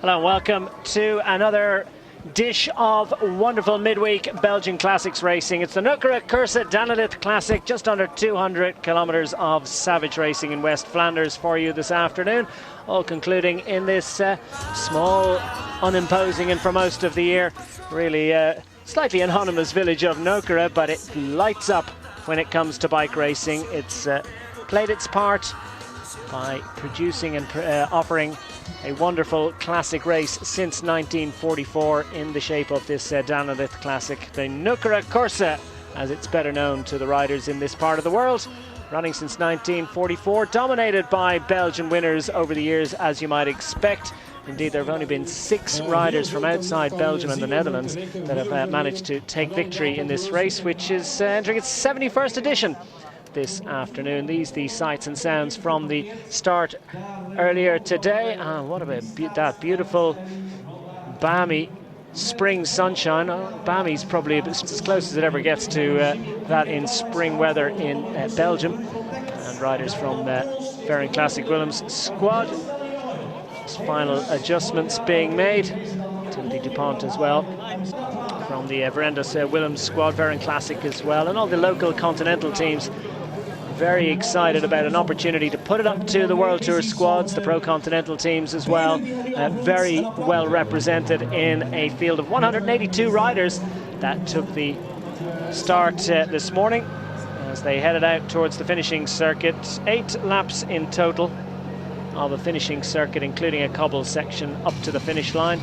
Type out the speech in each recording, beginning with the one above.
Hello and welcome to another dish of wonderful midweek Belgian classics racing. It's the Nokere Koerse Danelith Classic, just under 200 kilometres of savage racing in West Flanders for you this afternoon, all concluding in this small, unimposing and for most of the year, really slightly anonymous village of Nokere, but it lights up when it comes to bike racing. It's played its part by producing and offering a wonderful classic race since 1944 in the shape of this Danelith Classic, the Nokere Koerse, as it's better known to the riders in this part of the world. Running since 1944, dominated by Belgian winners over the years, as you might expect. Indeed, there have only been 6 riders from outside Belgium and the Netherlands that have managed to take victory in this race, which is entering its 71st edition this afternoon. These the sights and sounds from the start earlier today. What about that beautiful balmy spring sunshine. Balmy's probably as close as it ever gets to that in spring weather in Belgium. And riders from Veranda Classic Willems squad. Final adjustments being made to the Dupont as well. From the Veranda Willems squad, Veranda Classic as well, and all the local continental teams very excited about an opportunity to put it up to the World Tour squads, the Pro Continental teams as well. Very well represented in a field of 182 riders that took the start this morning as they headed out towards the finishing circuit. 8 laps in total of a finishing circuit, including a cobble section up to the finish line.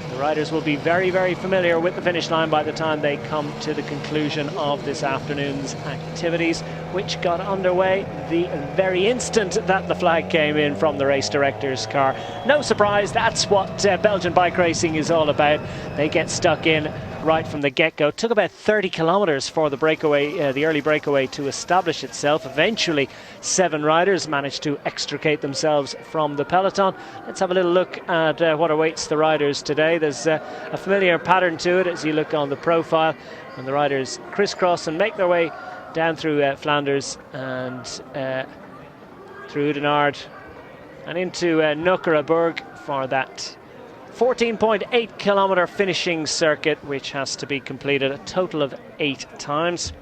The riders will be very, very familiar with the finish line by the time they come to the conclusion of this afternoon's activities, which got underway the very instant that the flag came in from the race director's car. No surprise, that's what Belgian bike racing is all about. They get stuck in right from the get-go. It took about 30 kilometres for the breakaway, the early breakaway, to establish itself. Eventually, 7 riders managed to extricate themselves from the peloton. Let's have a little look at what awaits the riders today. There's a familiar pattern to it as you look on the profile, and the riders crisscross and make their way down through Flanders and through Oudenaarde and into Nokereberg for that 14.8 kilometre finishing circuit, which has to be completed a total of 8 times.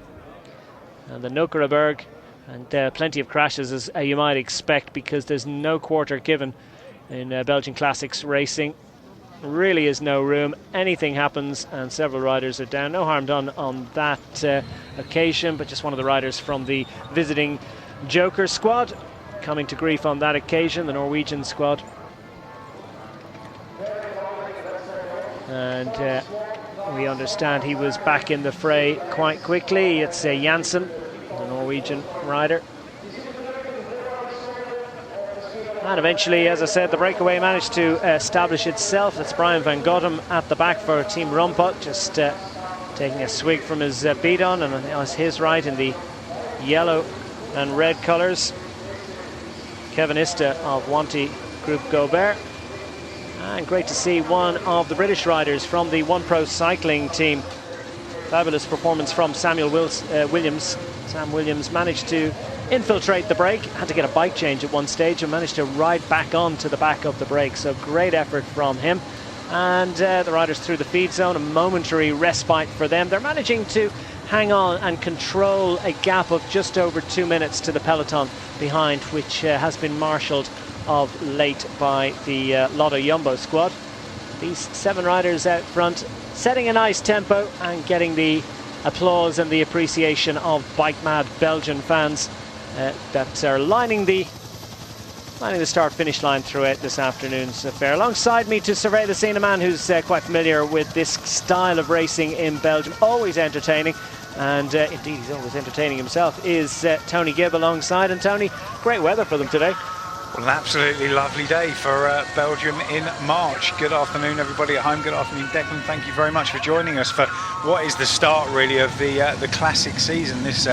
And the Nokereberg, and plenty of crashes as you might expect, because there's no quarter given in Belgian classics racing. Really is no room. Anything happens and several riders are down. No harm done on that occasion, but just one of the riders from the visiting Joker squad coming to grief on that occasion, the Norwegian squad. And we understand he was back in the fray quite quickly. It's Janssen, the Norwegian rider. And eventually, as I said, the breakaway managed to establish itself. That's Brian van Godem at the back for Team Rumpot, just taking a swig from his bidon, and on his right in the yellow and red colours, Kevin Ista of Wanty Group Gobert. And great to see one of the British riders from the One Pro cycling team. Fabulous performance from Samuel Williams. Sam Williams managed to infiltrate the break, had to get a bike change at one stage and managed to ride back onto the back of the break. So great effort from him. And the riders through the feed zone, a momentary respite for them. They're managing to hang on and control a gap of just over 2 minutes to the peloton behind, which has been marshalled of late by the LottoNl-Jumbo squad. These 7 riders out front setting a nice tempo and getting the applause and the appreciation of bike-mad Belgian fans that are lining the start-finish line throughout this afternoon's affair. Alongside me to survey the scene, a man who's quite familiar with this style of racing in Belgium, always entertaining, and indeed he's always entertaining himself, is Tony Gibb alongside. And Tony, great weather for them today. Well, an absolutely lovely day for Belgium in March. Good afternoon, everybody at home. Good afternoon, Declan. Thank you very much for joining us for what is the start, really, of the classic season. This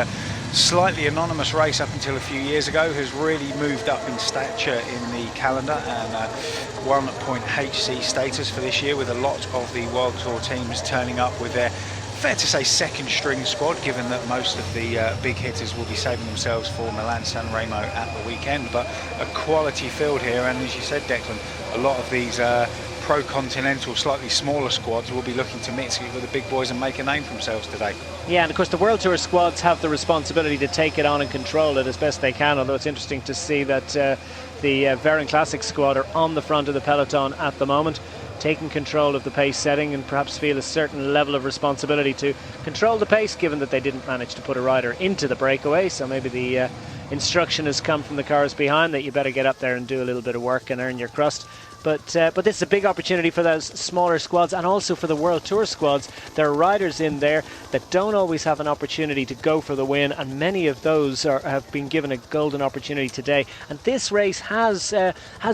slightly anonymous race up until a few years ago has really moved up in stature in the calendar, and 1.HC status for this year, with a lot of the World Tour teams turning up with their, fair to say, second string squad, given that most of the big hitters will be saving themselves for Milan-San Remo at the weekend. But a quality field here, and as you said, Declan, a lot of these pro-continental, slightly smaller squads will be looking to mix it with the big boys and make a name for themselves today. Yeah, and of course the World Tour squads have the responsibility to take it on and control it as best they can, although it's interesting to see that the Veron Classic squad are on the front of the peloton at the moment, taking control of the pace setting and perhaps feel a certain level of responsibility to control the pace, given that they didn't manage to put a rider into the breakaway. So maybe the instruction has come from the cars behind that you better get up there and do a little bit of work and earn your crust. But this is a big opportunity for those smaller squads and also for the World Tour squads. There are riders in there that don't always have an opportunity to go for the win, and many of those have been given a golden opportunity today. And this race has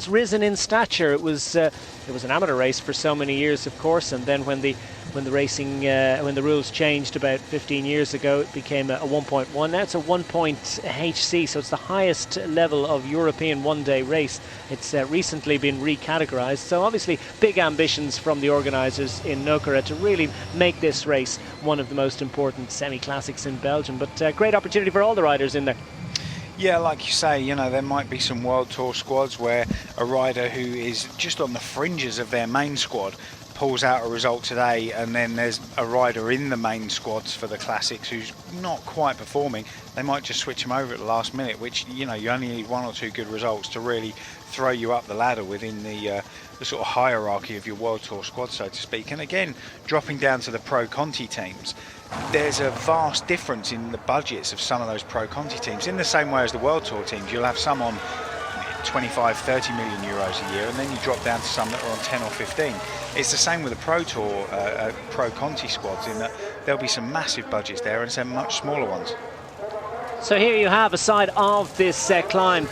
risen in stature. It was an amateur race for so many years, of course, and then when the rules changed about 15 years ago, it became a 1.1. Now it's a 1 HC, so it's the highest level of European one-day race. It's recently been recategorized, so obviously big ambitions from the organisers in Nokere to really make this race one of the most important semi-classics in Belgium. But great opportunity for all the riders in there. Yeah, like you say, you know, there might be some World Tour squads where a rider who is just on the fringes of their main squad pulls out a result today, and then there's a rider in the main squads for the classics who's not quite performing. They might just switch him over at the last minute, which, you know, you only need one or two good results to really throw you up the ladder within the sort of hierarchy of your World Tour squad, so to speak. And again, dropping down to the Pro Conti teams, there's a vast difference in the budgets of some of those Pro Conti teams. In the same way as the World Tour teams, you'll have some on 25, 30 million euros a year, and then you drop down to some that are on 10 or 15. It's the same with the Pro Tour, Pro Conti squads, in that there'll be some massive budgets there and some much smaller ones. So here you have a side of this climb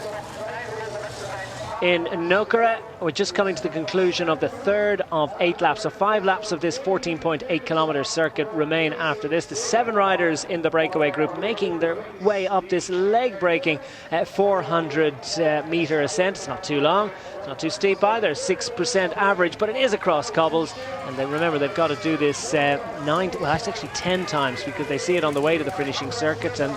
in Nokere. We're just coming to the conclusion of the third of 8 laps. So 5 laps of this 14.8 kilometre circuit remain after this. The 7 riders in the breakaway group making their way up this leg-breaking 400 metre ascent. It's not too long, it's not too steep either, 6% average, but it is across cobbles. And then remember, they've got to do this 10 times, because they see it on the way to the finishing circuit, and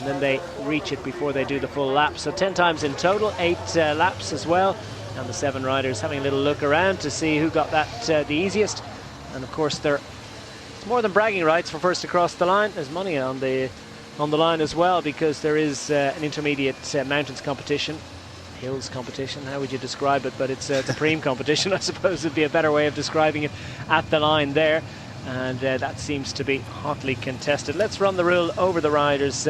then they reach it before they do the full lap. So 10 times in total, 8 laps as well. And the 7 riders having a little look around to see who got that the easiest. And of course, it's more than bragging rights for first across the line. There's money on the line as well, because there is an intermediate mountains competition, hills competition. How would you describe it? But it's a preem competition, I suppose would be a better way of describing it, at the line there. And that seems to be hotly contested. Let's run the rule over the riders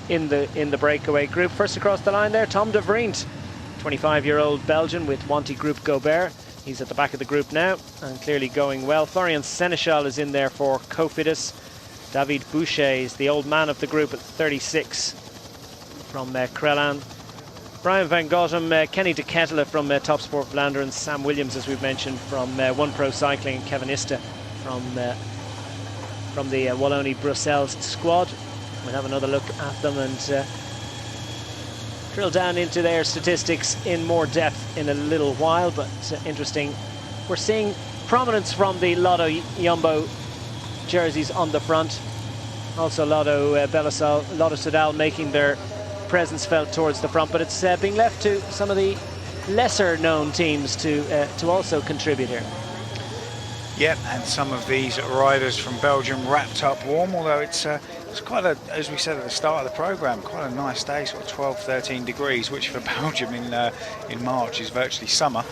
in the breakaway group. First across the line there, Tom de Vriend, 25-year-old Belgian with Wanty Group Gobert. He's at the back of the group now and clearly going well. Florian Seneschal is in there for Cofidis. David Boucher is the old man of the group at 36 from Krelan. Brian van Gotem, Kenny de Ketelaar from Top Sport Vlaanderen, Sam Williams, as we've mentioned, from One Pro Cycling, and Kevin Ista from the Wallonie Brussels squad. We'll have another look at them and drill down into their statistics in more depth in a little while, but interesting. We're seeing prominence from the LottoNl-Jumbo jerseys on the front. Also Lotto Belisol, Lotto Soudal making their presence felt towards the front, but it's being left to some of the lesser known teams to also contribute here. Yep, and some of these riders from Belgium wrapped up warm, although it's quite a, as we said at the start of the programme, quite a nice day, sort of 12, 13 degrees, which for Belgium in March is virtually summer.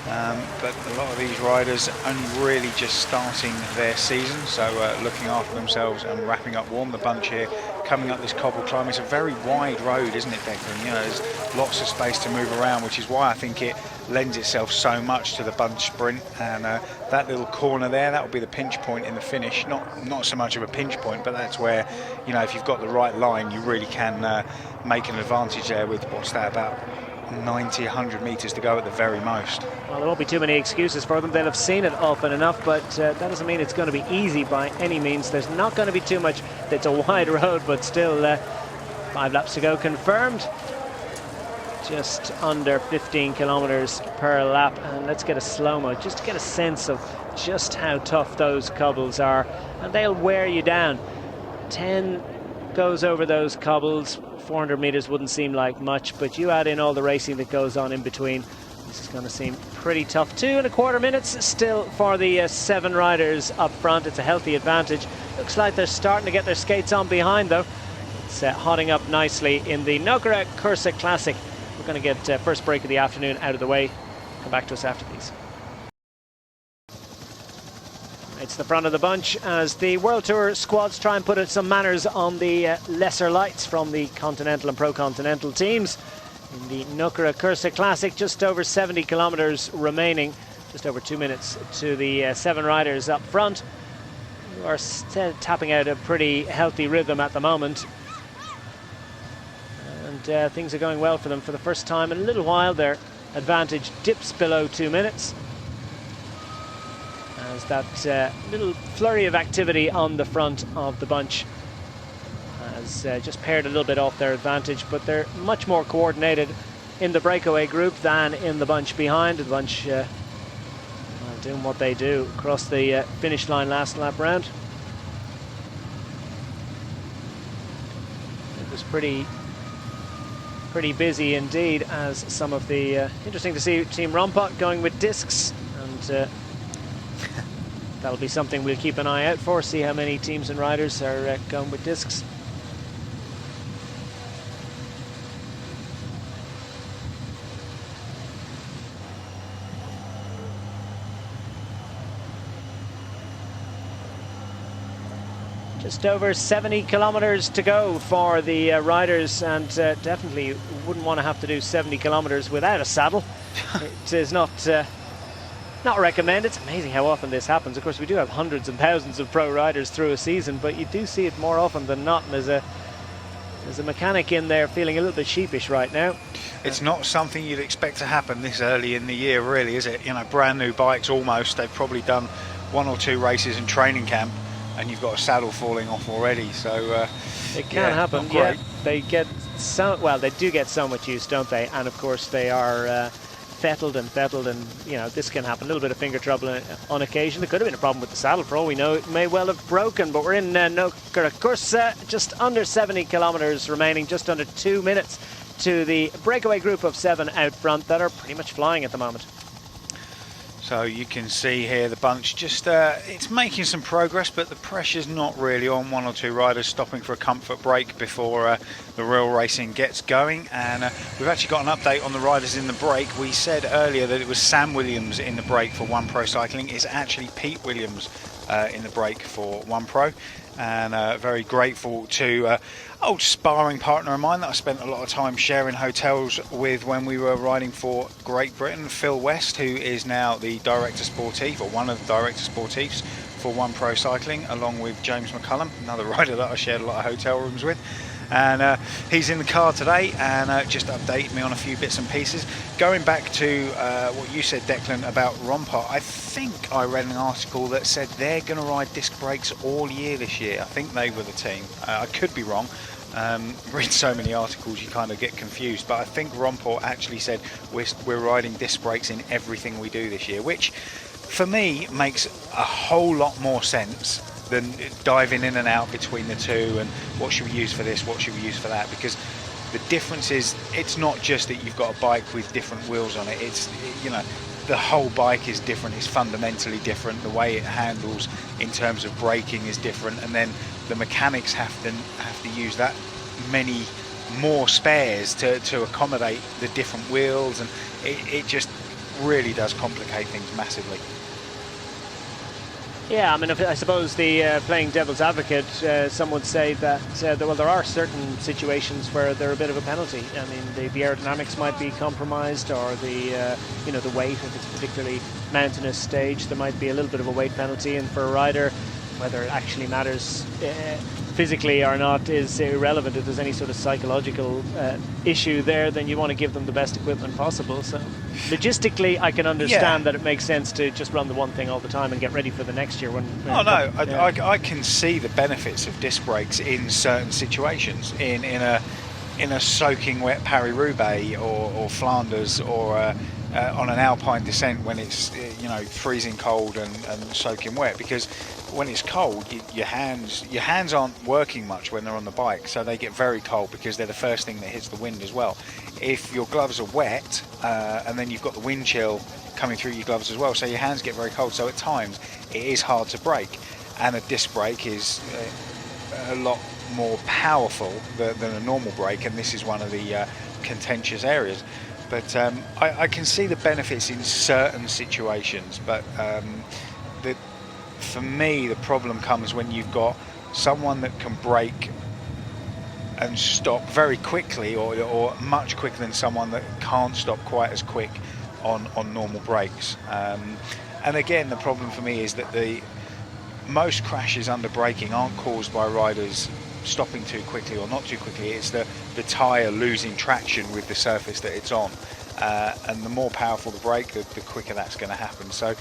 But a lot of these riders only really just starting their season, so looking after themselves and wrapping up warm. The bunch here coming up this cobble climb. It's a very wide road, isn't it, Declan? You know, there's lots of space to move around, which is why I think it lends itself so much to the bunch sprint. And that little corner there, that will be the pinch point in the finish. Not so much of a pinch point, but that's where, you know, if you've got the right line, you really can make an advantage there with, what's that, about 90, 100 metres to go at the very most. Well, there won't be too many excuses for them. They'll have seen it often enough, but that doesn't mean it's going to be easy by any means. There's not going to be too much. It's a wide road, but still 5 laps to go confirmed. Just under 15 kilometres per lap. And let's get a slow-mo just to get a sense of just how tough those cobbles are. And they'll wear you down. 10 goes over those cobbles. 400 metres wouldn't seem like much, but you add in all the racing that goes on in between, This is going to seem pretty tough. 2.25 minutes still for the 7 riders up front. It's a healthy advantage. Looks like they're starting to get their skates on behind though. It's hotting up nicely in the Nokere Koerse Classic. We're going to get first break of the afternoon out of the way. Come back to us after these. It's the front of the bunch as the World Tour squads try and put some manners on the lesser lights from the Continental and Pro-Continental teams. In the Nokere Koerse Classic, just over 70 kilometers remaining, just over 2 minutes to the 7 riders up front, who are tapping out a pretty healthy rhythm at the moment. And things are going well for them for the first time in a little while. Their advantage dips below 2 minutes. As that little flurry of activity on the front of the bunch has just pared a little bit off their advantage, but they're much more coordinated in the breakaway group than in the bunch behind. The bunch doing what they do across the finish line last lap round. It was pretty busy indeed, as some of the interesting to see Team Rompot going with discs, and that'll be something we'll keep an eye out for, see how many teams and riders are going with discs. Just over 70 kilometers to go for the riders, and definitely wouldn't want to have to do 70 kilometers without a saddle. It is not recommended. It's amazing how often this happens. Of course, we do have hundreds and thousands of pro riders through a season, but you do see it more often than not. And there's a mechanic in there feeling a little bit sheepish right now. It's not something you'd expect to happen this early in the year, really, is it? You know, brand new bikes almost. They've probably done 1 or 2 races in training camp, and you've got a saddle falling off already. So it can happen. Yeah, they get they do get so much use, don't they? And of course they are fettled, and you know, this can happen. A little bit of finger trouble on occasion. There could have been a problem with the saddle, for all we know. It may well have broken, but we're in Nokere Koerse, just under 70 kilometers remaining, just under 2 minutes to the breakaway group of 7 out front that are pretty much flying at the moment. So you can see here the bunch just, it's making some progress, but the pressure's not really on. 1 or 2 riders stopping for a comfort break before the real racing gets going. And we've actually got an update on the riders in the break. We said earlier that it was Sam Williams in the break for One Pro Cycling. It's actually Pete Williams in the break for One Pro. And very grateful to old sparring partner of mine that I spent a lot of time sharing hotels with when we were riding for Great Britain, Phil West, who is now the Director Sportif, or one of the Director Sportifs for One Pro Cycling, along with James McCullum, another rider that I shared a lot of hotel rooms with. And he's in the car today and just updated me on a few bits and pieces. Going back to what you said, Declan, about Rompot, I think I read an article that said they're going to ride disc brakes all year this year. I think they were the team. I could be wrong. Read so many articles you kind of get confused, but I think Rompot actually said we're riding disc brakes in everything we do this year, which for me makes a whole lot more sense than diving in and out between the two and what should we use for this, what should we use for that, because the difference is it's not just that you've got a bike with different wheels on it, it's, you know, the whole bike is different, it's fundamentally different, the way it handles in terms of braking is different, and then the mechanics have to use that many more spares to accommodate the different wheels, and it just really does complicate things massively. Yeah, I mean, I suppose the playing devil's advocate, some would say that well, there are certain situations where they're a bit of a penalty. I mean, the aerodynamics might be compromised, or the you know, the weight, if it's a particularly mountainous stage, there might be a little bit of a weight penalty, and for a rider, whether it actually matters physically or not is irrelevant. If there's any sort of psychological issue there, then you want to give them the best equipment possible. So logistically, I can understand that it makes sense to just run the one thing all the time and get ready for the next year. I can see the benefits of disc brakes in certain situations, in a soaking wet Paris-Roubaix or Flanders, or on an alpine descent when it's, you know, freezing cold and soaking wet, because when it's cold, your hands aren't working much when they're on the bike, so they get very cold because they're the first thing that hits the wind as well. If your gloves are wet, and then you've got the wind chill coming through your gloves as well, so your hands get very cold. So at times it is hard to brake, and a disc brake is a lot more powerful than a normal brake, and this is one of the contentious areas. But I can see the benefits in certain situations, but for me the problem comes when you've got someone that can brake and stop very quickly, or much quicker than someone that can't stop quite as quick on normal brakes. And again, the problem for me is that most crashes under braking aren't caused by riders stopping too quickly or not too quickly. It's the tyre losing traction with the surface that it's on, and the more powerful the brake, the quicker that's going to happen. So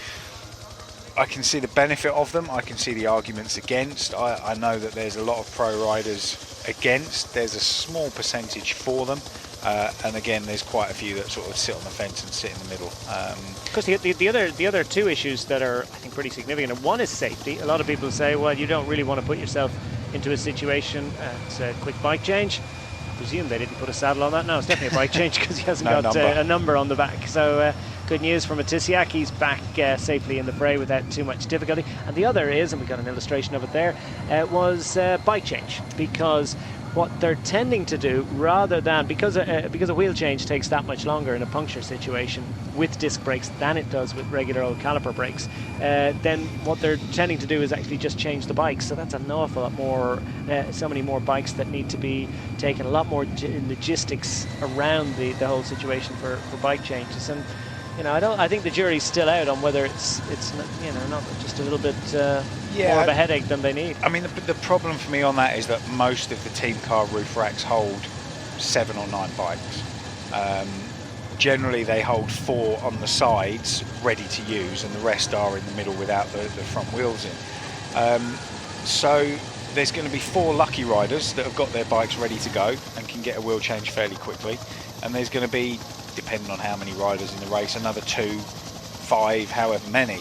I can see the benefit of them. I can see the arguments against. I know that there's a lot of pro riders against. There's a small percentage for them, and again, there's quite a few that sort of sit on the fence and sit in the middle. Because the other two issues that are, I think, pretty significant. And one is safety. A lot of people say, well, you don't really want to put yourself into a situation at a quick bike change. I presume they didn't put a saddle on that. No, it's definitely a bike change because he hasn't got a number on the back. So good news from Matisiak. He's back safely in the fray without too much difficulty. And the other is, and we got an illustration of it there, was bike change. Because what they're tending to do, rather than, because a wheel change takes that much longer in a puncture situation with disc brakes than it does with regular old caliper brakes, then what they're tending to do is actually just change the bikes. So that's an awful lot more, so many more bikes that need to be taken, a lot more logistics around the whole situation for bike changes. And I think the jury's still out on whether it's not just a little bit more of a headache than they need. I mean, the problem for me on that is that most of the team car roof racks hold 7 or 9 bikes. Generally, they hold 4 on the sides, ready to use, and the rest are in the middle without the front wheels in. So there's going to be 4 lucky riders that have got their bikes ready to go and can get a wheel change fairly quickly, and there's going to be, depending on how many riders in the race, another 2, 5, however many,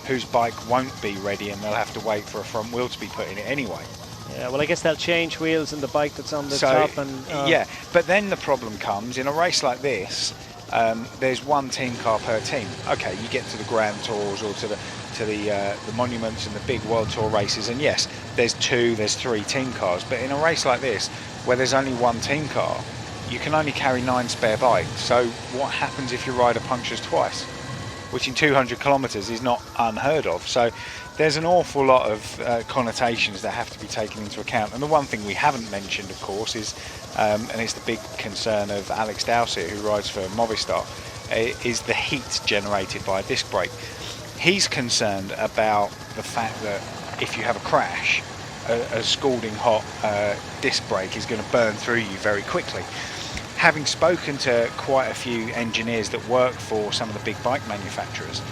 whose bike won't be ready and they'll have to wait for a front wheel to be put in it anyway. Yeah, well, I guess they'll change wheels in the bike that's on the top. And yeah, but then the problem comes in a race like this. There's 1 team car per team. Okay, you get to the Grand Tours or to the monuments and the big World Tour races, and yes, there's 2, there's 3 team cars. But in a race like this, where there's only 1 team car, you can only carry 9 spare bikes. So what happens if your rider punctures twice? Which in 200 kilometres is not unheard of. So there's an awful lot of connotations that have to be taken into account. And the one thing we haven't mentioned, of course, is, and it's the big concern of Alex Dowsett, who rides for Movistar, is the heat generated by a disc brake. He's concerned about the fact that if you have a crash, a scalding hot disc brake is going to burn through you very quickly. Having spoken to quite a few engineers that work for some of the big bike manufacturers,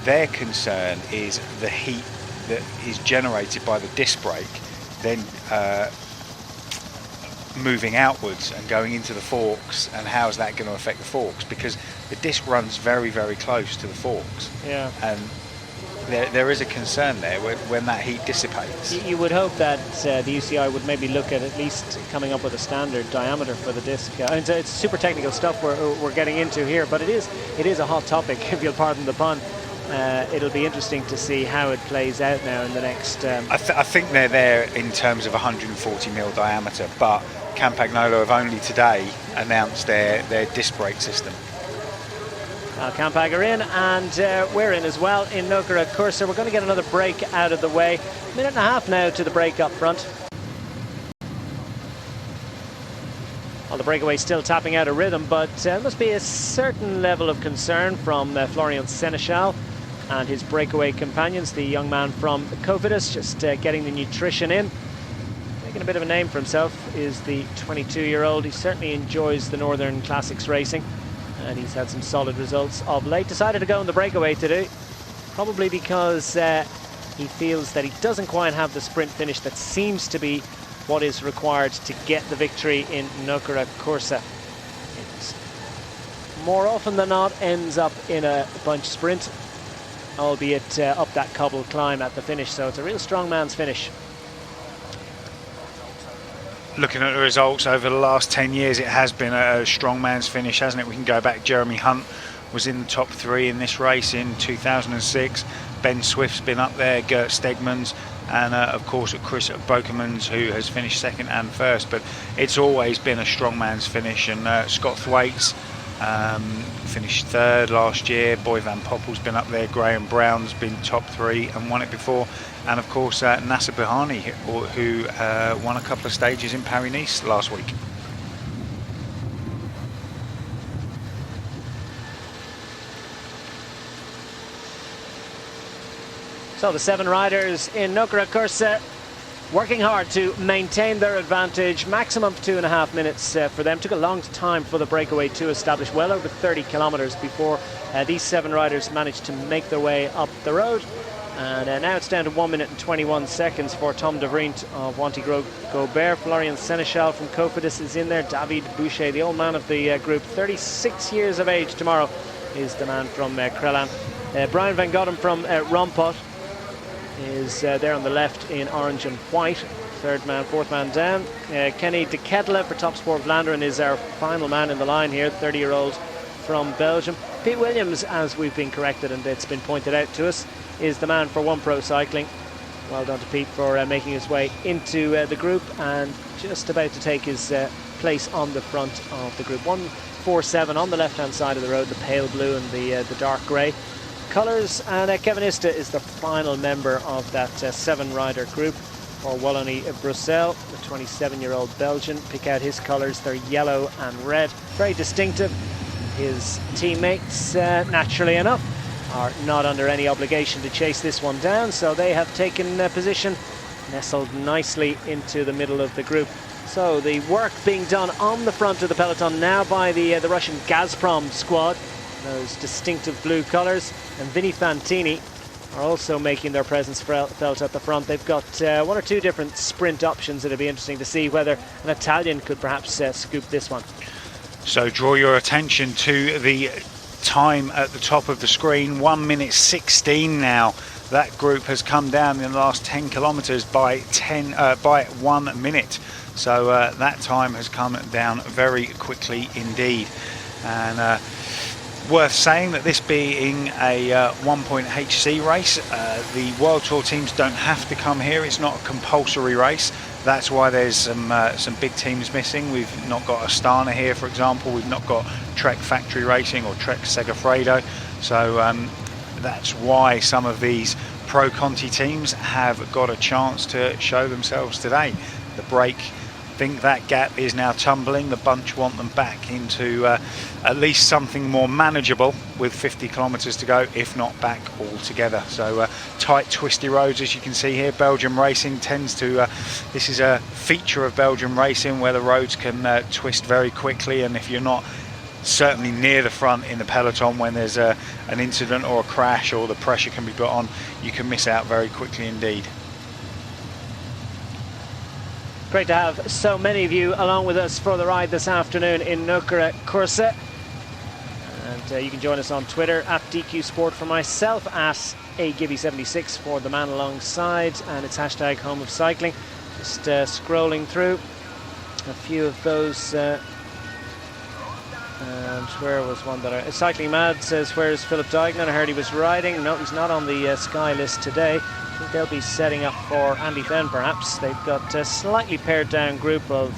their concern is the heat that is generated by the disc brake then moving outwards and going into the forks, and how is that going to affect the forks, because the disc runs very, very close to the forks. Yeah. And there is a concern there when that heat dissipates. You would hope that the UCI would maybe look at least coming up with a standard diameter for the disc. It's super technical stuff we're getting into here, but it is a hot topic, if you'll pardon the pun. It'll be interesting to see how it plays out now in the next... I think they're there in terms of 140mm diameter, but Campagnolo have only today announced their disc brake system. Campag are in, and we're in as well in Nokere Koerse. We're going to get another break out of the way. 1.5 minutes now to the break up front. Well, the breakaway still tapping out a rhythm, but there must be a certain level of concern from Florian Seneschal and his breakaway companions. The young man from Cobbled, just getting the nutrition in. Making a bit of a name for himself is the 22-year-old. He certainly enjoys the Northern Classics racing, and he's had some solid results of late. Decided to go on the breakaway today, probably because he feels that he doesn't quite have the sprint finish that seems to be what is required to get the victory in Nokere Koerse. It more often than not ends up in a bunch sprint. albeit up that cobble climb at the finish. So it's a real strong man's finish. Looking at the results over the last 10 years, it has been a strong man's finish, hasn't it? We can go back. Jeremy Hunt was in the top 3 in this race in 2006. Ben Swift's been up there, Gert Stegmans, and of course Chris Bokermans, who has finished 2nd and 1st. But it's always been a strong man's finish, and Scott Thwaites finished 3rd last year. Boy Van Poppel's been up there. Graham Brown's been top 3 and won it before. And of course Nasser Bihani, who won a couple of stages in Paris-Nice last week. So the 7 riders in Nokere Koerse working hard to maintain their advantage. Maximum of 2.5 minutes for them. Took a long time for the breakaway to establish, well over 30 kilometers before these 7 riders managed to make their way up the road. And now it's down to 1 minute and 21 seconds for Tom de Vriend of Wanty Gobert. Florian Seneschal from Cofidis is in there. David Boucher, the old man of the group, 36 years of age tomorrow, is the man from Krelan. Brian Van Godden from Rompot is there on the left in orange and white. 4th man down. Kenny de Kettle for Top Sport Vlaanderen is our final man in the line here, 30-year-old from Belgium. Pete Williams, as we've been corrected and it's been pointed out to us, is the man for One Pro Cycling. Well done to Pete for making his way into the group and just about to take his place on the front of the group. 147 on the left-hand side of the road, the pale blue and the dark grey colours. And Kevin Ista is the final member of that 7-rider group for Wallonie Bruxelles, the 27-year-old Belgian. Pick out his colours, they're yellow and red. Very distinctive. His teammates, naturally enough, are not under any obligation to chase this one down, so they have taken position, nestled nicely into the middle of the group. So the work being done on the front of the peloton now by the Russian Gazprom squad, those distinctive blue colours, and Vinny Fantini are also making their presence felt at the front. They've got 1 or 2 different sprint options. It'll be interesting to see whether an Italian could perhaps scoop this one. So draw your attention to the time at the top of the screen, 1 minute 16 now. That group has come down in the last 10 kilometers by 1 minute. So that time has come down very quickly indeed. And worth saying that this being a 1-point HC race, the World Tour teams don't have to come here. It's not a compulsory race. That's why there's some big teams missing. We've not got Astana here, for example. We've not got Trek Factory Racing or Trek Segafredo. So that's why some of these Pro Conti teams have got a chance to show themselves today. The break, I think that gap is now tumbling. The bunch want them back into at least something more manageable with 50 kilometers to go, if not back altogether. So tight, twisty roads, as you can see here. Belgium racing tends to, this is a feature of Belgium racing where the roads can twist very quickly, and if you're not certainly near the front in the peloton when there's an incident or a crash or the pressure can be put on, you can miss out very quickly indeed. Great to have so many of you along with us for the ride this afternoon in Nokere Koerse. And you can join us on Twitter at DQ Sport for myself, at agibby76 for the man alongside, and it's hashtag Home of Cycling. Just scrolling through a few of those. And where was one that Cycling Mad says, where's Philip Duignan? I heard he was riding. No, he's not on the Sky list today. I think they'll be setting up for Andy Fenn perhaps. They've got a slightly pared down group of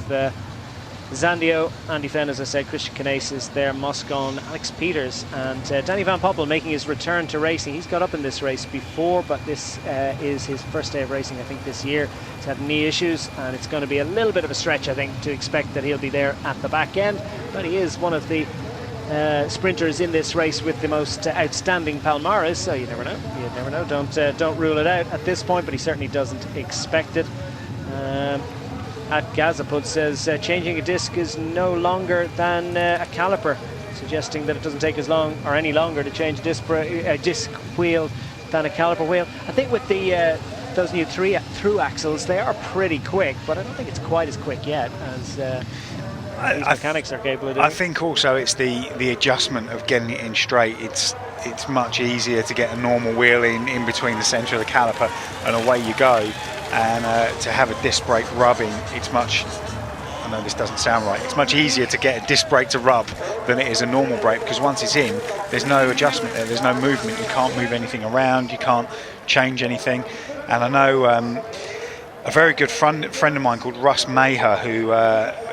Zandio, Andy Fenn, as I said, Christian Knaes is there, Moscon, Alex Peters, and Danny Van Poppel making his return to racing. He's got up in this race before, but this is his first day of racing, I think, this year. He's had knee issues, and it's going to be a little bit of a stretch, I think, to expect that he'll be there at the back end. But he is one of the sprinters in this race with the most outstanding palmares, so you never know. You never know. Don't rule it out at this point, but he certainly doesn't expect it. At Gazaput says changing a disc is no longer than a caliper, suggesting that it doesn't take as long or any longer to change a disc wheel than a caliper wheel. I think with the those new through axles, they are pretty quick, but I don't think it's quite as quick yet as these mechanics are capable of doing. I think also it's the adjustment of getting it in straight. It's it's much easier to get a normal wheel in between the centre of the caliper and away you go. And to have a disc brake rubbing, it's much, I know this doesn't sound right, it's much easier to get a disc brake to rub than it is a normal brake, because once it's in, there's no adjustment there, there's no movement, you can't move anything around, you can't change anything. And I know a very good friend of mine called Russ Maher, who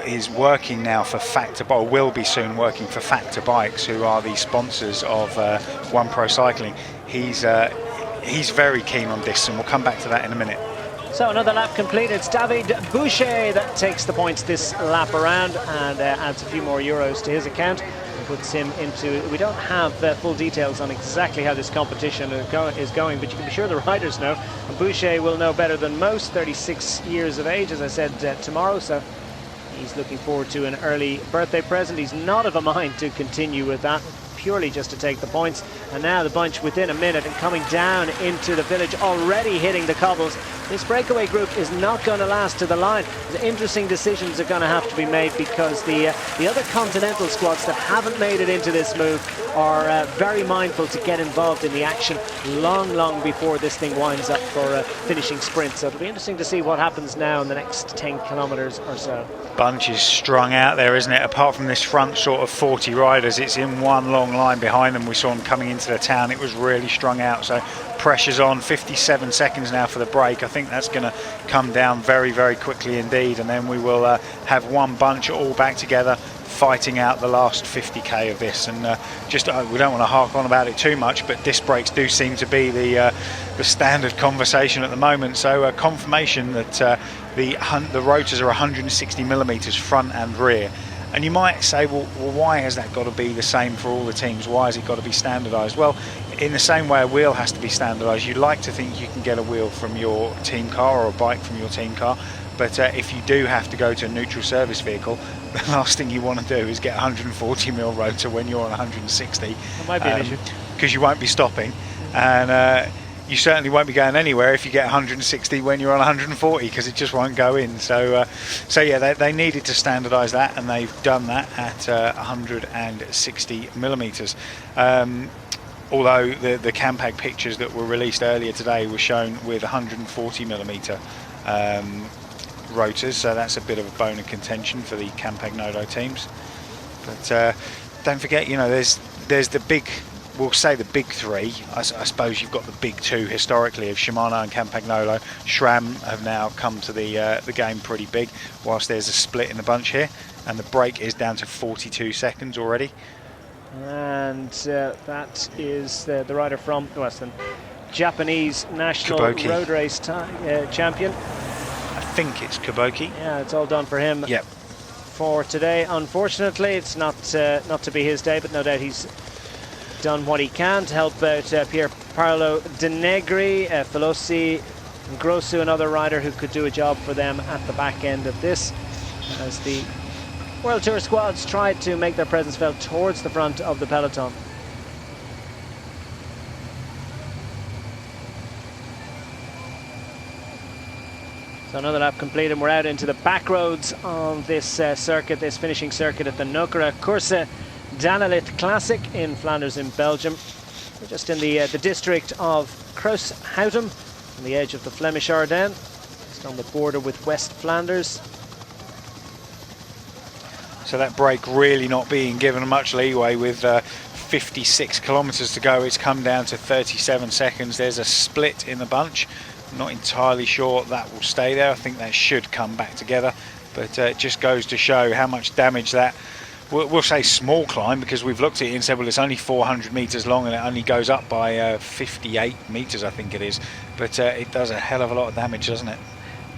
is working now for Factor, or will be soon working for Factor Bikes, who are the sponsors of One Pro Cycling. He's very keen on this, and we'll come back to that in a minute. So another lap complete. It's David Boucher that takes the points this lap around and adds a few more euros to his account. Puts him into, we don't have full details on exactly how this competition is going, but you can be sure the riders know. And Boucher will know better than most, 36 years of age, as I said, tomorrow, so he's looking forward to an early birthday present. He's not of a mind to continue with that, purely just to take the points. And now the bunch within a minute and coming down into the village, already hitting the cobbles. This breakaway group is not going to last to the line. Interesting decisions are going to have to be made, because the other continental squads that haven't made it into this move are very mindful to get involved in the action long before this thing winds up for a finishing sprint. So it'll be interesting to see what happens now in the next 10 kilometres or so. Bunch is strung out there, isn't it? Apart from this front sort of 40 riders, it's in one long line behind them. We saw them coming into the town, it was really strung out, so pressure's on. 57 seconds now for the break. I think that's going to come down very quickly indeed, and then we will have one bunch all back together fighting out the last 50k of this. And we don't want to hark on about it too much, but disc brakes do seem to be the standard conversation at the moment. So confirmation that the rotors are 160 millimeters front and rear. And you might say, well, why has that got to be the same for all the teams? Why has it got to be standardised? Well, in the same way a wheel has to be standardised, you'd like to think you can get a wheel from your team car or a bike from your team car. But if you do have to go to a neutral service vehicle, the last thing you want to do is get a 140 mil rotor when you're on 160. That might be an issue. Because you won't be stopping. And you certainly won't be going anywhere if you get 160 when you're on 140, because it just won't go in. So yeah, they needed to standardise that, and they've done that at 160 millimeters. Although the Campag pictures that were released earlier today were shown with 140 millimeter rotors, so that's a bit of a bone of contention for the Campag Nodo teams. But don't forget, you know, there's the big, we'll say the big three. I suppose you've got the big two historically of Shimano and Campagnolo. SRAM have now come to the game pretty big, whilst there's a split in the bunch here, and the break is down to 42 seconds already. And that is the rider from Western, Japanese national Kuboki road race champion. I think it's Kuboki. Yeah, it's all done for him. Yep. For today, unfortunately, it's not to be his day, but no doubt he's done what he can to help out Pier Paolo De Negri, Felossi, Grossu, another rider who could do a job for them at the back end of this, as the World Tour squads tried to make their presence felt towards the front of the peloton. So another lap complete, and we're out into the back roads of this circuit, this finishing circuit at the Nokere Koerse Danalit Classic in Flanders in Belgium. We're just in the district of Kruishouten, on the edge of the Flemish Ardennes, just on the border with West Flanders. So that break really not being given much leeway with 56 kilometers to go. It's come down to 37 seconds. There's a split in the bunch. I'm not entirely sure that will stay there. I think that should come back together, but it just goes to show how much damage that, we'll say small climb, because we've looked at it and said, well, it's only 400 meters long and it only goes up by 58 meters, I think it is, but it does a hell of a lot of damage, doesn't it?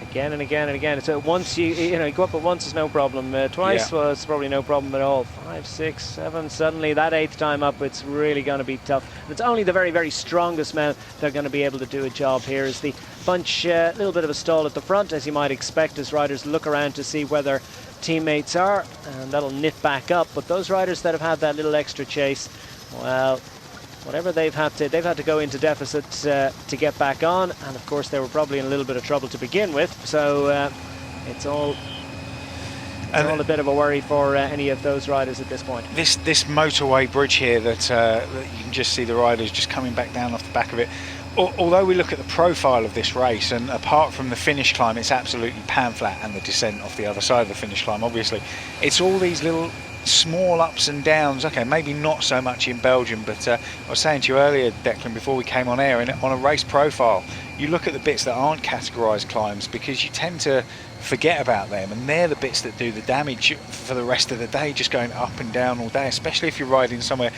Again and again and again. So once you go up at once is no problem. Twice, yeah, well, it's probably no problem at all. 5, 6, 7. Suddenly that 8th time up, it's really going to be tough. And it's only the very strongest men that are going to be able to do a job here. Is the bunch a little bit of a stall at the front, as you might expect, as riders look around to see where their teammates are, and that'll knit back up. But those riders that have had that little extra chase, well, whatever they've had to go into deficit to get back on, and of course they were probably in a little bit of trouble to begin with, so it's all It's all a bit of a worry for any of those riders at this point. This motorway bridge here that you can just see the riders just coming back down off the back of it. Although we look at the profile of this race, and apart from the finish climb, it's absolutely pan flat, and the descent off the other side of the finish climb, obviously, it's all these little small ups and downs. Okay, maybe not so much in Belgium, but I was saying to you earlier, Declan, before we came on air, on a race profile, you look at the bits that aren't categorised climbs because you tend to forget about them, and they're the bits that do the damage for the rest of the day, just going up and down all day, especially if you're riding somewhere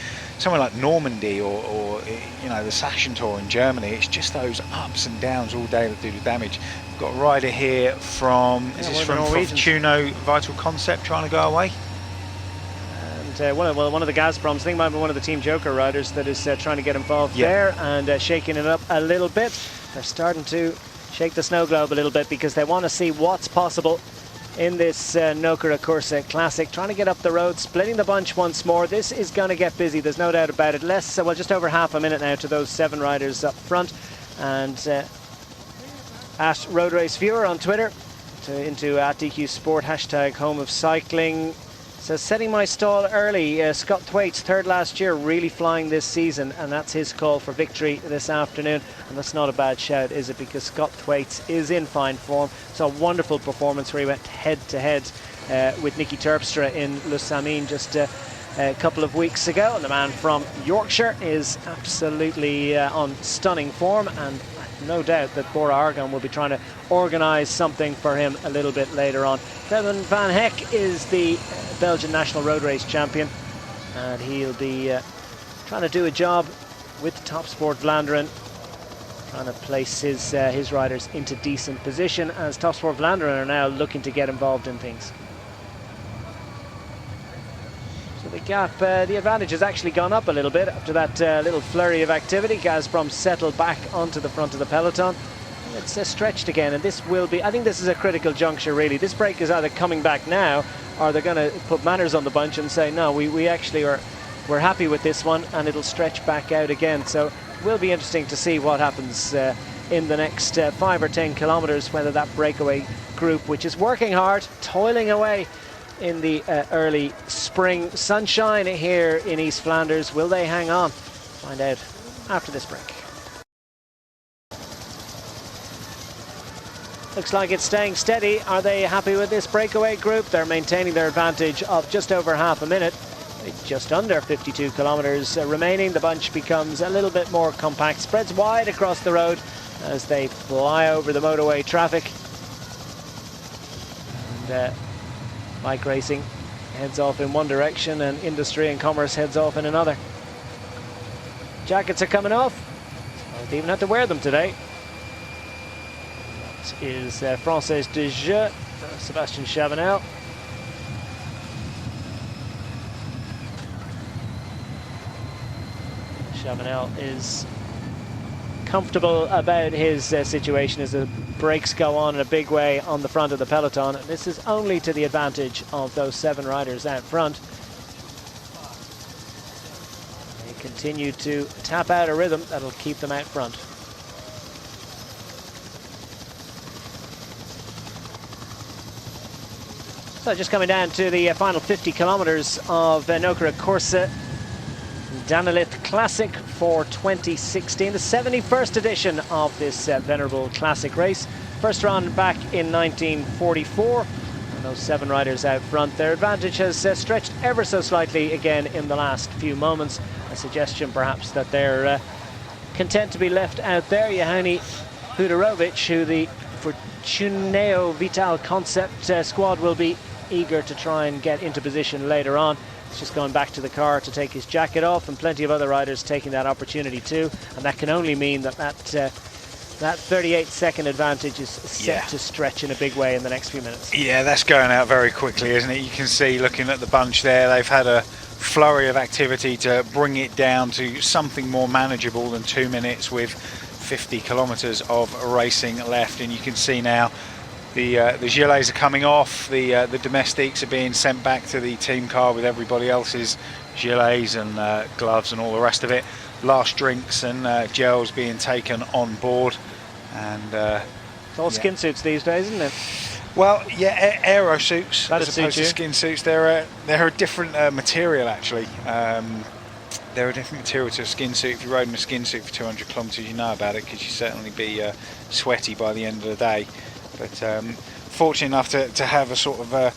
like Normandy or you know, the Sachsentor in Germany. It's just those ups and downs all day that do the damage. We've got a rider here from Fortuno Vital Concept trying to go away. And one of the Gazproms, I think might be one of the Team Joker riders that is trying to get involved there, and shaking it up a little bit. They're starting to shake the snow globe a little bit because they want to see what's possible in this Nokere Koerse Classic. Trying to get up the road, splitting the bunch once more. This is going to get busy, there's no doubt about it. Well, just over half a minute now to those 7 riders up front. And at Road Race Viewer on Twitter, into @DQ Sport, hashtag home of cycling, says, setting my stall early. Scott Thwaites, 3rd last year, really flying this season, and that's his call for victory this afternoon. And that's not a bad shout, is it? Because Scott Thwaites is in fine form. It's a wonderful performance where he went head-to-head with Nicky Terpstra in Le Samyn just a couple of weeks ago. And the man from Yorkshire is absolutely on stunning form, and no doubt that Bora Argon will be trying to organise something for him a little bit later on. Kevin Van Heck is the Belgian National Road Race Champion, and he'll be trying to do a job with Top Sport Vlaanderen, trying to place his riders into decent position, as Top Sport Vlaanderen are now looking to get involved in things. So the gap, the advantage has actually gone up a little bit after that little flurry of activity. Gazprom settled back onto the front of the peloton. It's stretched again, and this will be, I think this is a critical juncture really. This break is either coming back now, or they're going to put manners on the bunch and say, no, we actually we're happy with this one, and it'll stretch back out again. So it will be interesting to see what happens in the next 5 or 10 kilometers, whether that breakaway group, which is working hard, toiling away in the early spring sunshine here in East Flanders, will they hang on? Find out after this break. Looks like it's staying steady. Are they happy with this breakaway group? They're maintaining their advantage of just over half a minute. Just under 52 kilometers remaining. The bunch becomes a little bit more compact, spreads wide across the road as they fly over the motorway traffic. And bike racing heads off in one direction, and industry and commerce heads off in another. Jackets are coming off. I don't even have to wear them today. That is Française de Jeu, Sebastian Chavanel. Chavanel is comfortable about his situation as the brakes go on in a big way on the front of the peloton. This is only to the advantage of those 7 riders out front. They continue to tap out a rhythm that'll keep them out front. So just coming down to the final 50 kilometers of Nokere Koerse Danelith Classic for 2016, the 71st edition of this venerable classic race. First run back in 1944, and those 7 riders out front. Their advantage has stretched ever so slightly again in the last few moments. A suggestion perhaps that they're content to be left out there. Johanny Huderovic, who the Fortuno Vital Concept squad will be eager to try and get into position later on. He's just going back to the car to take his jacket off, and plenty of other riders taking that opportunity too, and that can only mean that 38-second advantage is set to stretch in a big way in the next few minutes. Yeah, that's going out very quickly, isn't it? You can see, looking at the bunch there, they've had a flurry of activity to bring it down to something more manageable than 2 minutes, with 50 kilometers of racing left. And you can see now the gilets are coming off, the domestiques are being sent back to the team car with everybody else's gilets and gloves and all the rest of it. Last drinks and gels being taken on board, and it's all skin suits these days, isn't it? Well, yeah, aero suits That'd as opposed suit to you. skin suits. They're a different material, actually. They're a different material to a skin suit. If you rode in a skin suit for 200 kilometres, you know about it, because you certainly be sweaty by the end of the day. But fortunate enough to have a sort of a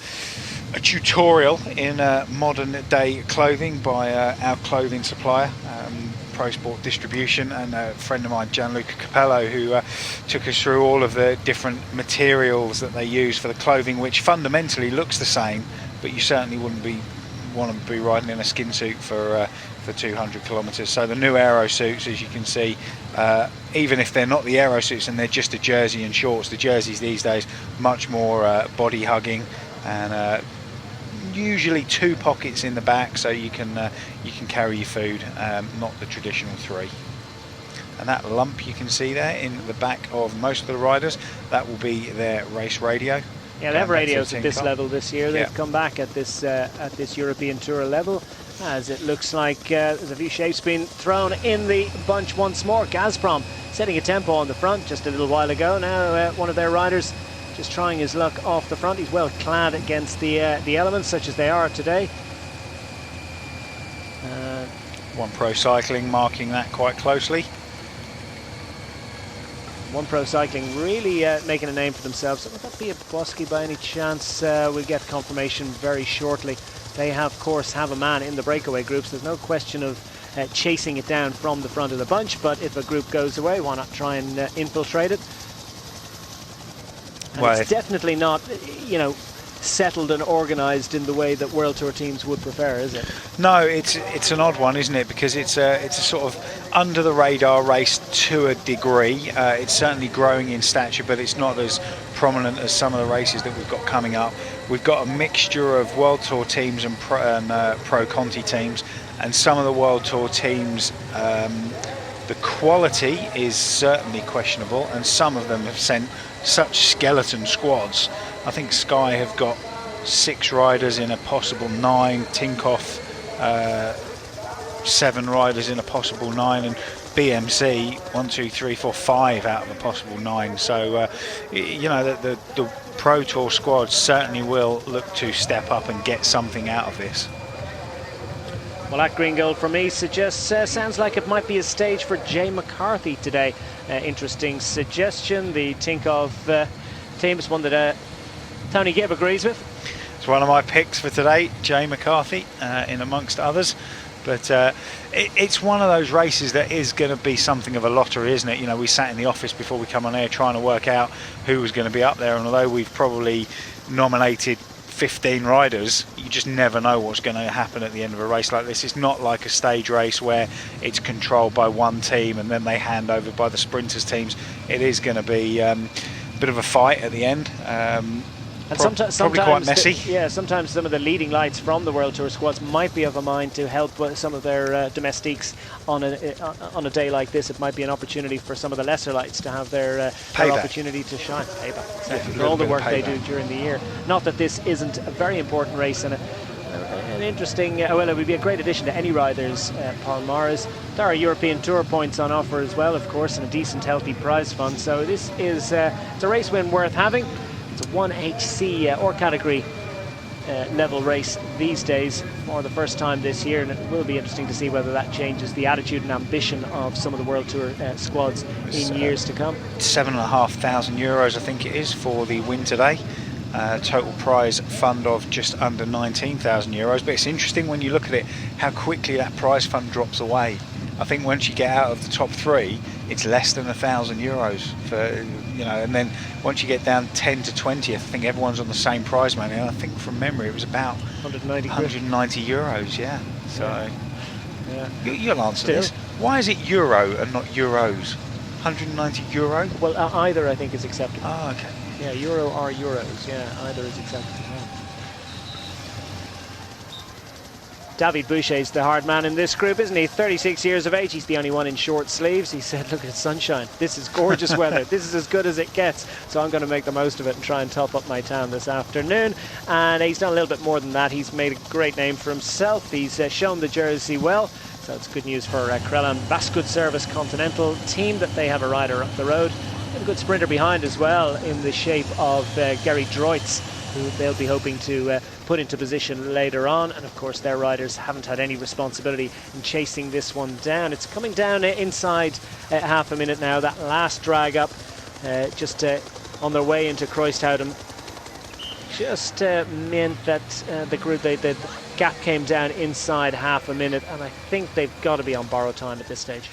tutorial in modern day clothing by our clothing supplier, Pro Sport Distribution, and a friend of mine, Gianluca Capello, who took us through all of the different materials that they use for the clothing, which fundamentally looks the same, but you certainly wouldn't want to be riding in a skin suit for 200 kilometres. So the new aero suits, as you can see, even if they're not the aero suits and they're just a jersey and shorts, the jerseys these days much more body hugging, and usually 2 pockets in the back, so you can carry your food, not the traditional 3. And that lump you can see there in the back of most of the riders, that will be their race radio. Yeah, they have radios at this car. level this year. They've come back at this European Tour level, as it looks like there's a few shapes being thrown in the bunch once more. Gazprom setting a tempo on the front just a little while ago. Now one of their riders just trying his luck off the front. He's well clad against the elements, such as they are today. One Pro Cycling marking that quite closely. One Pro Cycling really making a name for themselves. Would that be a Bosky by any chance? We'll get confirmation very shortly. They of course have a man in the breakaway groups. There's no question of chasing it down from the front of the bunch, but if a group goes away, why not try and infiltrate it? And well, it's definitely not, settled and organised in the way that World Tour teams would prefer, is it? No, it's an odd one, isn't it? Because it's a sort of under the radar race to a degree. It's certainly growing in stature, but it's not as prominent as some of the races that we've got coming up. We've got a mixture of World Tour teams and Pro Conti teams, and some of the World Tour teams, the quality is certainly questionable, and some of them have sent such skeleton squads. I think Sky have got 6 riders in a possible 9, Tinkoff 7 riders in a possible 9, and BMC 1, 2, 3, 4, 5 out of a possible 9. So the Pro Tour squad certainly will look to step up and get something out of this. Well, that green gold for me suggests, sounds like it might be a stage for Jay McCarthy today. Interesting suggestion. The Tinkoff team is one that Tony Gibb agrees with. It's one of my picks for today, Jay McCarthy, in amongst others. But it's one of those races that is going to be something of a lottery, isn't it? We sat in the office before we come on air trying to work out who was going to be up there, and although we've probably nominated 15 riders, you just never know what's going to happen at the end of a race like this. It's not like a stage race where it's controlled by one team and then they hand over by the sprinters teams. It is going to be a bit of a fight at the end. And sometimes quite messy. Sometimes some of the leading lights from the World Tour squads might be of a mind to help some of their domestiques on a day like this. It might be an opportunity for some of the lesser lights to have their opportunity to shine. Payback, exactly, for all the work they do during the year. Not that this isn't a very important race and an interesting, it would be a great addition to any riders' Palmares. There are European Tour points on offer as well, of course, and a decent, healthy prize fund. So this is it's a race win worth having. It's a 1HC or category level race these days for the first time this year, and it will be interesting to see whether that changes the attitude and ambition of some of the World Tour squads in years to come. €7,500 I think it is for the win today. Total prize fund of just under €19,000. But it's interesting when you look at it how quickly that prize fund drops away. I think once you get out of the top 3, it's less than €1,000 for, and then once you get down 10 to 20, I think everyone's on the same prize money. And I think from memory it was about 190 euros. Yeah. So you'll answer this. Why is it euro and not euros? 190 euro? Well, either I think is acceptable. Oh, okay. Yeah, euro or euros. Yeah, either is acceptable. David Boucher's the hard man in this group, isn't he? 36 years of age. He's the only one in short sleeves. He said, look at the sunshine. This is gorgeous weather. This is as good as it gets. So I'm going to make the most of it and try and top up my tan this afternoon. And he's done a little bit more than that. He's made a great name for himself. He's shown the jersey well. So it's good news for Krellan Vaskud Service Continental team that they have a rider up the road. a good sprinter behind as well in the shape of Gary Droitz, who they'll be hoping to put into position later on. And of course their riders haven't had any responsibility in chasing this one down. It's coming down inside half a minute now. That last drag up just on their way into Kruopis just meant that the gap came down inside half a minute, and I think they've got to be on borrowed time at this stage.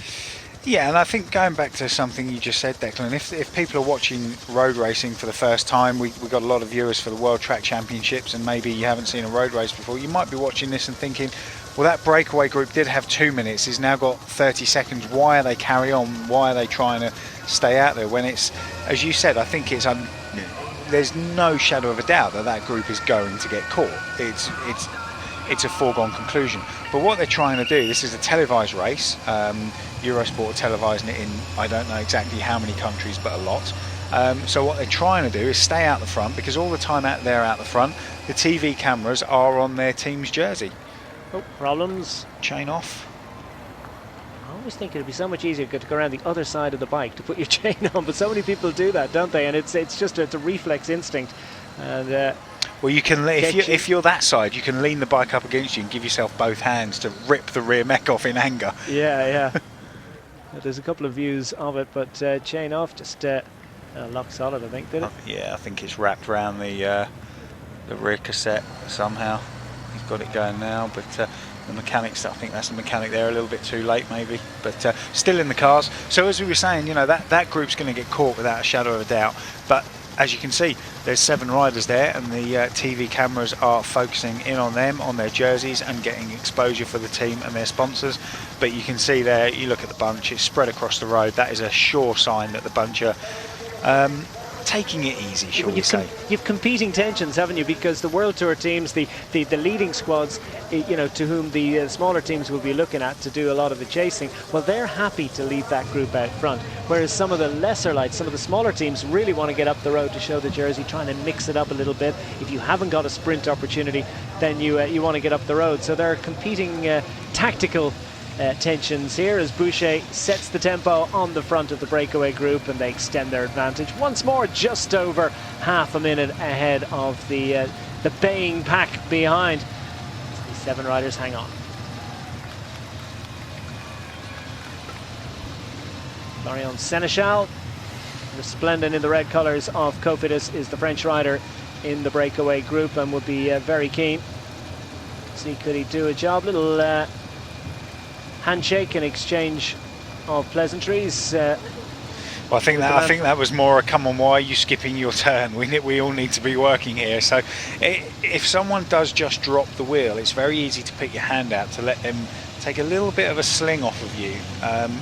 Yeah, and I think going back to something you just said, Declan, if people are watching road racing for the first time, we've got a lot of viewers for the World Track Championships, and maybe you haven't seen a road race before, you might be watching this and thinking, well, that breakaway group did have 2 minutes, he's now got 30 seconds, why are they carry on, why are they trying to stay out there, when it's, as you said, I think it's there's no shadow of a doubt that group is going to get caught. It's a foregone conclusion. But what they're trying to do, this is a televised race. Eurosport are televising it in, I don't know exactly how many countries, but a lot. So what they're trying to do is stay out the front, because all the time out there out the front, the TV cameras are on their team's jersey. Oh, problems. Chain off. I always think it'd be so much easier to go around the other side of the bike to put your chain on, but so many people do that, don't they? And it's just a reflex instinct. And well, you can, if you're that side, you can lean the bike up against you and give yourself both hands to rip the rear mech off in anger. Yeah. There's a couple of views of it, but chain off, just lock solid, I think, did it? Yeah, I think it's wrapped around the rear cassette somehow. He's got it going now, but the mechanics, I think that's the mechanic there, a little bit too late maybe, but still in the cars. So as we were saying, you know, that group's going to get caught without a shadow of a doubt, but as you can see, there's 7 riders there, and the TV cameras are focusing in on them, on their jerseys, and getting exposure for the team and their sponsors. But you can see there, you look at the bunch, it's spread across the road. That is a sure sign that the bunch are taking it easy, shall we say. You've competing tensions, haven't you? Because the World Tour teams, the leading squads, you know, to whom the smaller teams will be looking at to do a lot of the chasing, well, they're happy to leave that group out front. Whereas some of the lesser lights, some of the smaller teams really want to get up the road to show the jersey, trying to mix it up a little bit. If you haven't got a sprint opportunity, then you want to get up the road. So there are competing tactical tensions here as Boucher sets the tempo on the front of the breakaway group, and they extend their advantage once more, just over half a minute ahead of the baying pack behind. So these 7 riders hang on. Florian Sénéchal, resplendent in the red colours of Cofidis, is the French rider in the breakaway group, and would be very keen. See, could he do a job? Little handshake and exchange of pleasantries. Well, I think that was more a come on, why are you skipping your turn? We all need to be working here. So if someone does just drop the wheel, it's very easy to put your hand out to let them take a little bit of a sling off of you,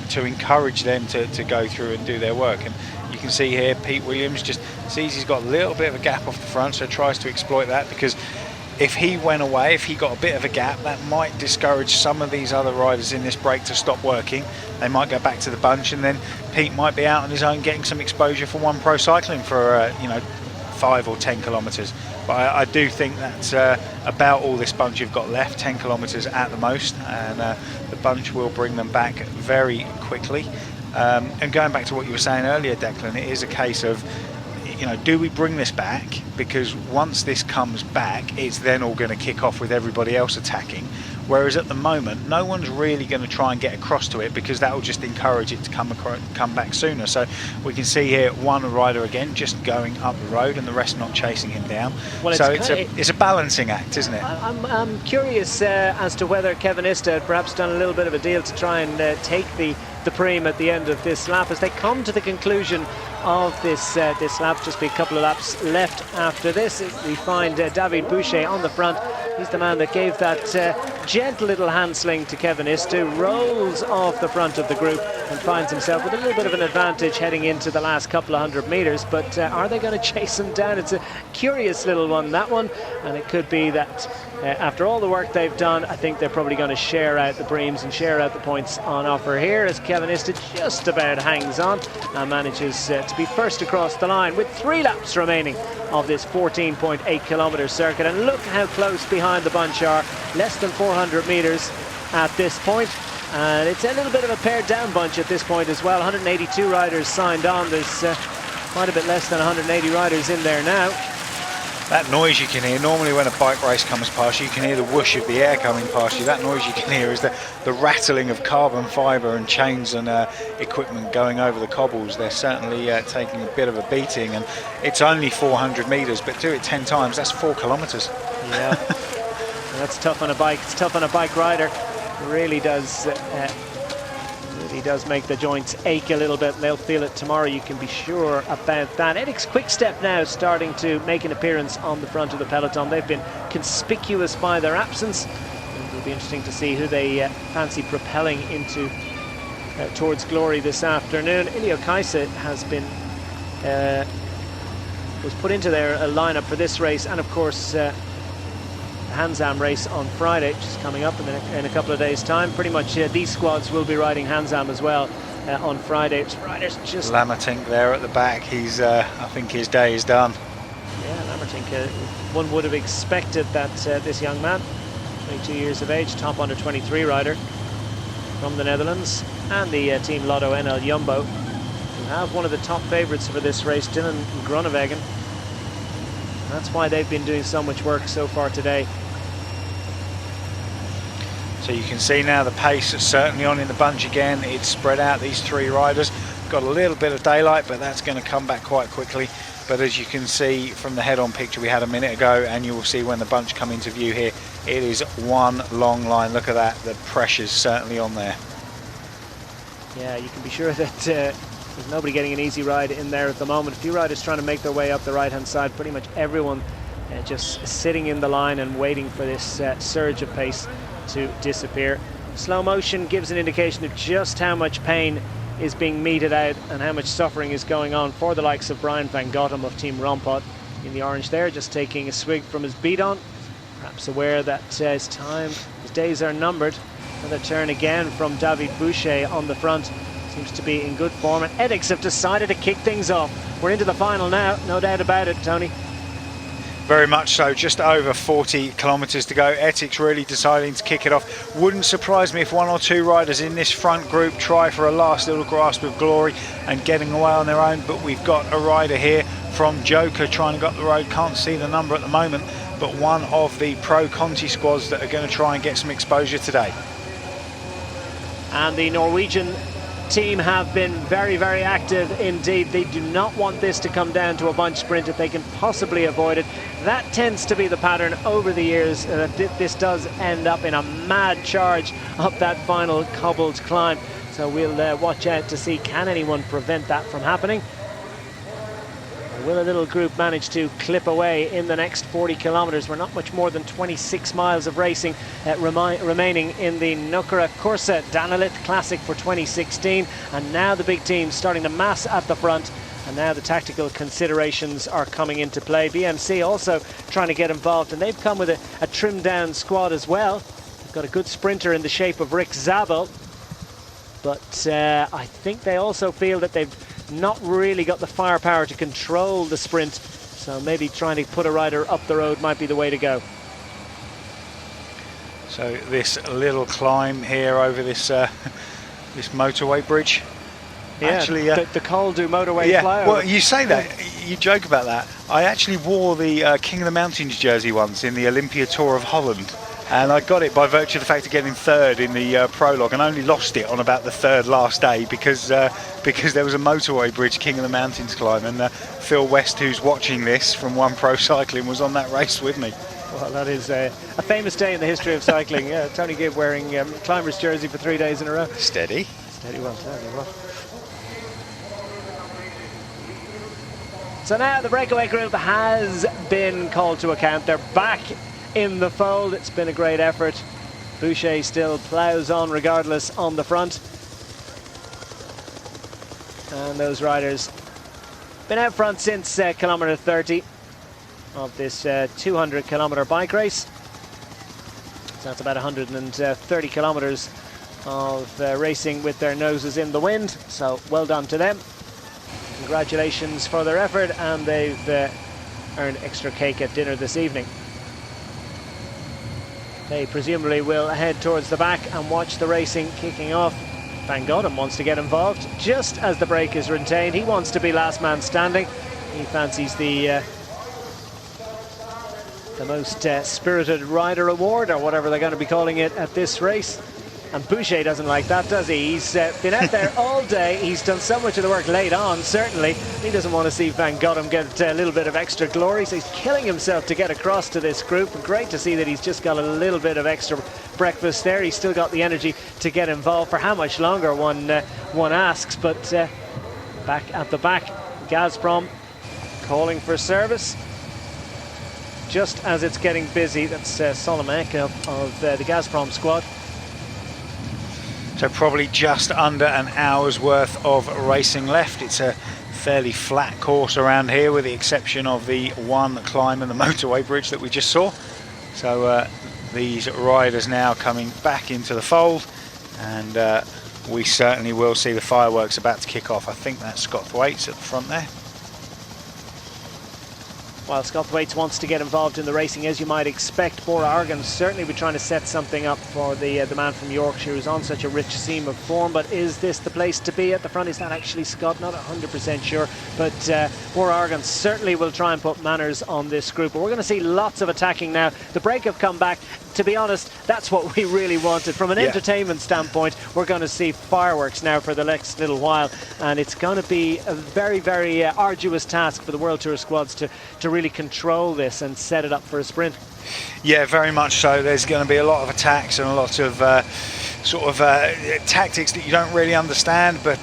to encourage them to go through and do their work. And you can see here Pete Williams just sees he's got a little bit of a gap off the front, so tries to exploit that, because if he went away, if he got a bit of a gap, that might discourage some of these other riders in this break to stop working. They might go back to the bunch, and then Pete might be out on his own getting some exposure for One Pro Cycling for 5 or 10 kilometres. But I do think that's about all this bunch have got left, 10 kilometres at the most, and the bunch will bring them back very quickly. And going back to what you were saying earlier, Declan, it is a case of, do we bring this back? Because once this comes back, it's then all going to kick off with everybody else attacking. Whereas at the moment, no one's really going to try and get across to it, because that will just encourage it to come back sooner. So we can see here one rider again just going up the road, and the rest not chasing him down. Well, so it's a balancing act, isn't it? I'm curious as to whether Kevin Ista had perhaps done a little bit of a deal to try and take the Prem at the end of this lap, as they come to the conclusion of this lap. Just be a couple of laps left after this. We find David Boucher on the front. He's the man that gave that gentle little hand sling to Kevin Ista, rolls off the front of the group and finds himself with a little bit of an advantage heading into the last couple of 100 metres. But are they going to chase him down? It's a curious little one, that one, and it could be that after all the work they've done, I think they're probably going to share out the Breams and share out the points on offer here, as Kevin Ista just about hangs on and manages to be first across the line with 3 laps remaining of this 14.8 kilometre circuit. And look how close behind the bunch are, less than 400 metres at this point. And it's a little bit of a pared down bunch at this point as well. 182 riders signed on. There's quite a bit less than 180 riders in there now. That noise you can hear, normally when a bike race comes past you, can hear the whoosh of the air coming past you. That noise you can hear is the rattling of carbon fibre and chains and equipment going over the cobbles. They're certainly taking a bit of a beating, and it's only 400 metres, but do it 10 times, that's 4 kilometres. Yeah, that's tough on a bike. It's tough on a bike rider. It really does make the joints ache a little bit. They'll feel it tomorrow, you can be sure about that. Ethics Quickstep now starting to make an appearance on the front of the peloton. They've been conspicuous by their absence. It'll be interesting to see who they fancy propelling into towards glory this afternoon. Nokere Koerse has been was put into their lineup for this race, and of course the Hansam race on Friday, which is coming up in a couple of days' time. Pretty much these squads will be riding Hansam as well on Friday. Riders just... Lamertink there at the back, he's I think his day is done. Yeah, Lamertink, one would have expected that this young man, 22 years of age, top under 23 rider from the Netherlands, and the team LottoNl-Jumbo, who have one of the top favourites for this race, Groenewegen. That's why they've been doing so much work so far today. So you can see now the pace is certainly on in the bunch again. It's spread out, these 3 riders. Got a little bit of daylight, but that's going to come back quite quickly. But as you can see from the head-on picture we had a minute ago, and you will see when the bunch come into view here, it is one long line. Look at that, the pressure's certainly on there. Yeah, you can be sure that there's nobody getting an easy ride in there at the moment. A few riders trying to make their way up the right-hand side. Pretty much everyone just sitting in the line and waiting for this surge of pace to disappear. Slow motion gives an indication of just how much pain is being meted out and how much suffering is going on for the likes of Brian van Gottem of Team Rompot in the orange there, just taking a swig from his bidon, perhaps aware that his days are numbered. Another turn again from David Boucher on the front. Seems to be in good form, and Ethics have decided to kick things off. We're into the final now, no doubt about it, Tony. Very much so, just over 40 kilometres to go. Ethics really deciding to kick it off. Wouldn't surprise me if 1 or 2 riders in this front group try for a last little grasp of glory and getting away on their own, but we've got a rider here from Joker trying to go up the road. Can't see the number at the moment, but one of the Pro Conti squads that are going to try and get some exposure today. And the Norwegian team have been very, very active indeed. They do not want this to come down to a bunch sprint if they can possibly avoid it. That tends to be the pattern over the years. This does end up in a mad charge up that final cobbled climb. So we'll watch out to see, can anyone prevent that from happening? Will a little group manage to clip away in the next 40 kilometres? We're not much more than 26 miles of racing remaining in the Nokere Koerse Danalit Classic for 2016. And now the big teams starting to mass at the front. And now the tactical considerations are coming into play. BMC also trying to get involved, and they've come with a trimmed down squad as well. They've got a good sprinter in the shape of Rick Zabel. But I think they also feel that they've not really got the firepower to control the sprint, so maybe trying to put a rider up the road might be the way to go. So this little climb here over this this motorway bridge. Yeah, actually, the Coldu motorway flyover. Well, you say that, you joke about that. I actually wore the King of the Mountains jersey once in the Olympia Tour of Holland. And I got it by virtue of the fact of getting 3rd in the prologue, and only lost it on about the 3rd last day because there was a motorway bridge King of the Mountains climb, and Phil West, who's watching this from One Pro Cycling, was on that race with me. Well, that is a famous day in the history of cycling. Tony Gibb wearing climber's jersey for 3 days in a row. Steady. Steady well, steady well. So now the breakaway group has been called to account. They're back in the fold. It's been a great effort. Boucher still ploughs on regardless on the front. And those riders been out front since kilometre 30 of this 200 kilometre bike race. So that's about 130 kilometres of racing with their noses in the wind. So well done to them. Congratulations for their effort, and they've earned extra cake at dinner this evening. They presumably will head towards the back and watch the racing kicking off. Van Godem wants to get involved just as the break is retained. He wants to be last man standing. He fancies the most spirited rider award, or whatever they're going to be calling it at this race. And Boucher doesn't like that, does he? He's been out there all day. He's done so much of the work late on, certainly. He doesn't want to see Van Godem get a little bit of extra glory, so he's killing himself to get across to this group. And great to see that he's just got a little bit of extra breakfast there. He's still got the energy to get involved for how much longer, one asks. But back at the back, Gazprom calling for service. Just as it's getting busy, that's Solomenko of the Gazprom squad. So probably just under an hour's worth of racing left. It's a fairly flat course around here, with the exception of the one climb and the motorway bridge that we just saw. So these riders now coming back into the fold, and we certainly will see the fireworks about to kick off. I think that's Scott Thwaites at the front there. Well, Scott Thwaites wants to get involved in the racing, as you might expect. Bora Argan certainly be trying to set something up for the man from Yorkshire, who's on such a rich seam of form. But is this the place to be at the front? Is that actually Scott? Not 100% sure. But Bora Argan certainly will try and put manners on this group. But we're going to see lots of attacking now. The break have come back. To be honest, that's what we really wanted. From an entertainment standpoint, we're going to see fireworks now for the next little while. And it's going to be a very, very arduous task for the World Tour squads to really control this and set it up for a sprint. Yeah, very much so. There's going to be a lot of attacks and a lot of tactics that you don't really understand, but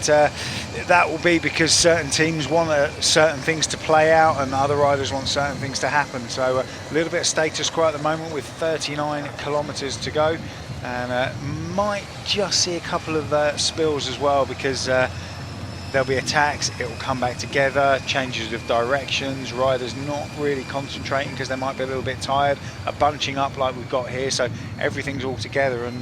that will be because certain teams want certain things to play out and other riders want certain things to happen. So a little bit of status quo at the moment with 39 kilometres to go, and might just see a couple of spills as well, because there'll be attacks, it will come back together, changes of directions, riders not really concentrating because they might be a little bit tired, a bunching up like we've got here, so everything's all together, and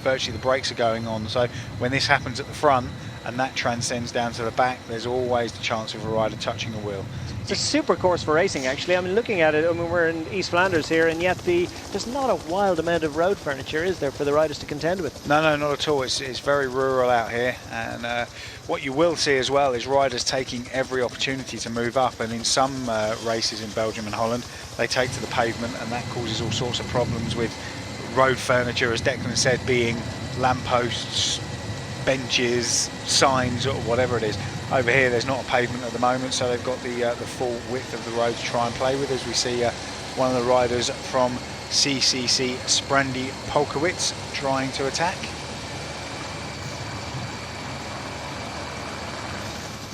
virtually the brakes are going on. So when this happens at the front and that transcends down to the back, there's always the chance of a rider touching a wheel. It's a super course for racing, actually. I mean, looking at it, I mean, we're in East Flanders here, and yet there's not a wild amount of road furniture, is there, for the riders to contend with? No, not at all. It's very rural out here, and what you will see as well is riders taking every opportunity to move up, and in some races in Belgium and Holland, they take to the pavement, and that causes all sorts of problems with road furniture, as Declan said, being lampposts, benches, signs, or whatever it is. Over here there's not a pavement at the moment, so they've got the full width of the road to try and play with, as we see one of the riders from CCC Sprandi Polkowitz trying to attack.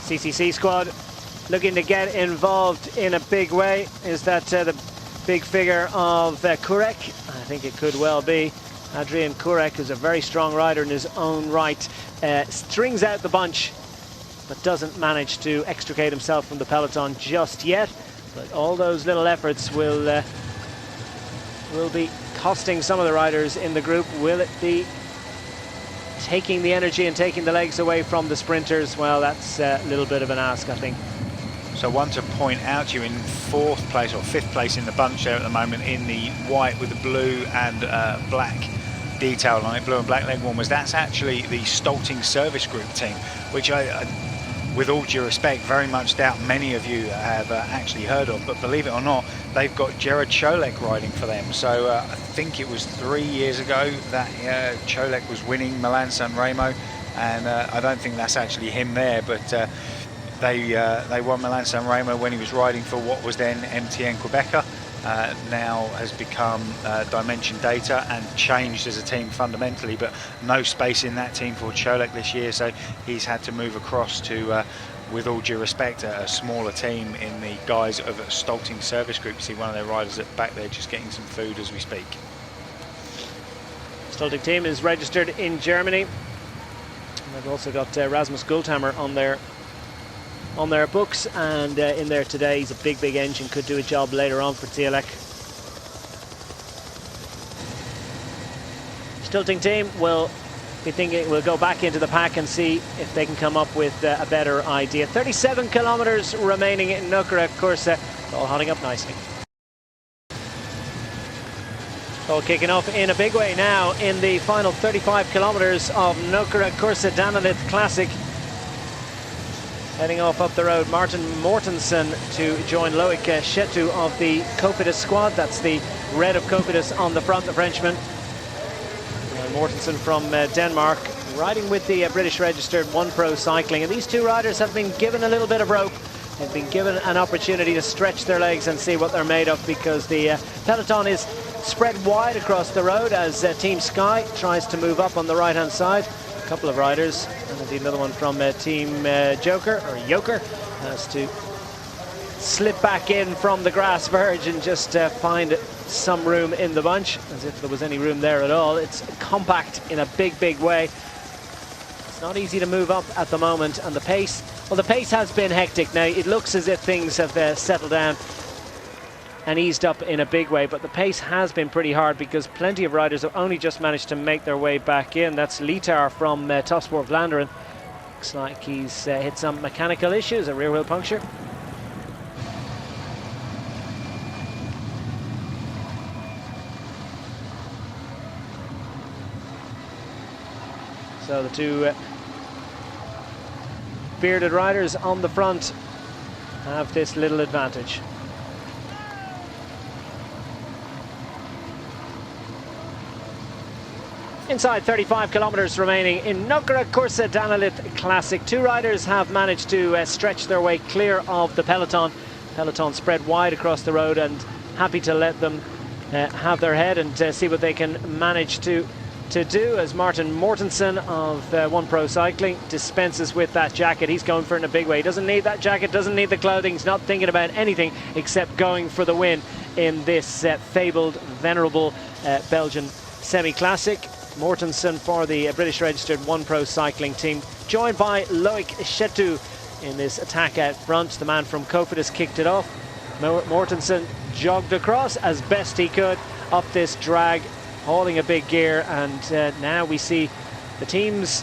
CCC squad looking to get involved in a big way. Is that the big figure of Kurek? I think it could well be. Adrian Kurek is a very strong rider in his own right. Strings out the bunch, but doesn't manage to extricate himself from the peloton just yet. But all those little efforts will be costing some of the riders in the group. Will it be taking the energy and taking the legs away from the sprinters? Well, that's a little bit of an ask, I think. So one to point out to you, in fourth place or fifth place in the bunch there at the moment, in the white with the blue and black detail on it, blue and black leg warmers, that's actually the Stolting Service Group team, which I with all due respect, very much doubt many of you have actually heard of, but believe it or not, they've got Jared Cholek riding for them. So I think it was 3 years ago that Cholek was winning Milan San Remo, and I don't think that's actually him there, but they won Milan San Remo when he was riding for what was then MTN Quebecer. Now has become Dimension Data and changed as a team fundamentally, but no space in that team for Cholek this year, so he's had to move across to, with all due respect, a smaller team in the guise of a Stolting Service Group. You see one of their riders at the back there just getting some food as we speak. Stolting team is registered in Germany. And they've also got Rasmus Gulthammer on their books, and in there today. He's a big engine, could do a job later on for Tielek. Stolting team will be thinking, we'll go back into the pack and see if they can come up with a better idea. 37 kilometers remaining in Nokere Koerse. It's all hotting up nicely. All kicking off in a big way now in the final 35 kilometres of Nokere Koerse Classic. Heading off up the road, Martin Mortensen to join Loic Chetu of the Kruopis squad. That's the red of Kruopis on the front, the Frenchman. Mortensen from Denmark, riding with the British registered One Pro Cycling. And these two riders have been given a little bit of rope. They've been given an opportunity to stretch their legs and see what they're made of, because the peloton is spread wide across the road as Team Sky tries to move up on the right-hand side. A couple of riders, and indeed another one from Team Joker has to slip back in from the grass verge and just find some room in the bunch, as if there was any room there at all. It's compact in a big way. It's not easy to move up at the moment, and the pace has been hectic. Now it looks as if things have settled down and eased up in a big way, but the pace has been pretty hard because plenty of riders have only just managed to make their way back in. That's Litar from Topsport Vlaanderen. Looks like he's hit some mechanical issues, a rear wheel puncture. So the two bearded riders on the front have this little advantage. Inside 35 kilometres remaining in Nokere Koerse Classic. Two riders have managed to stretch their way clear of the peloton. Peloton spread wide across the road, and happy to let them have their head and see what they can manage to do, as Martin Mortensen of One Pro Cycling dispenses with that jacket. He's going for it in a big way. He doesn't need that jacket, doesn't need the clothing. He's not thinking about anything except going for the win in this fabled, venerable Belgian semi-classic. Mortensen for the British registered One Pro Cycling team, joined by Loic Chetu in this attack out front. The man from Kruopis kicked it off. Mortensen jogged across as best he could up this drag, hauling a big gear, and now we see the teams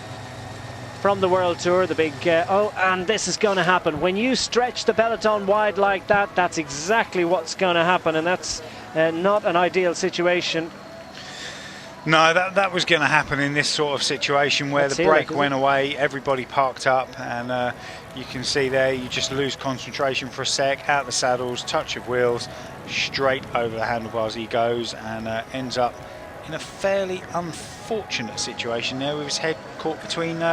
from the World Tour, the big and this is going to happen. When you stretch the peloton wide like that, that's exactly what's going to happen, and that's not an ideal situation. No, that was going to happen in this sort of situation where the brake went away, everybody parked up, and you can see there you just lose concentration for a sec, out the saddles, touch of wheels, straight over the handlebars he goes, and ends up in a fairly unfortunate situation there with his head caught between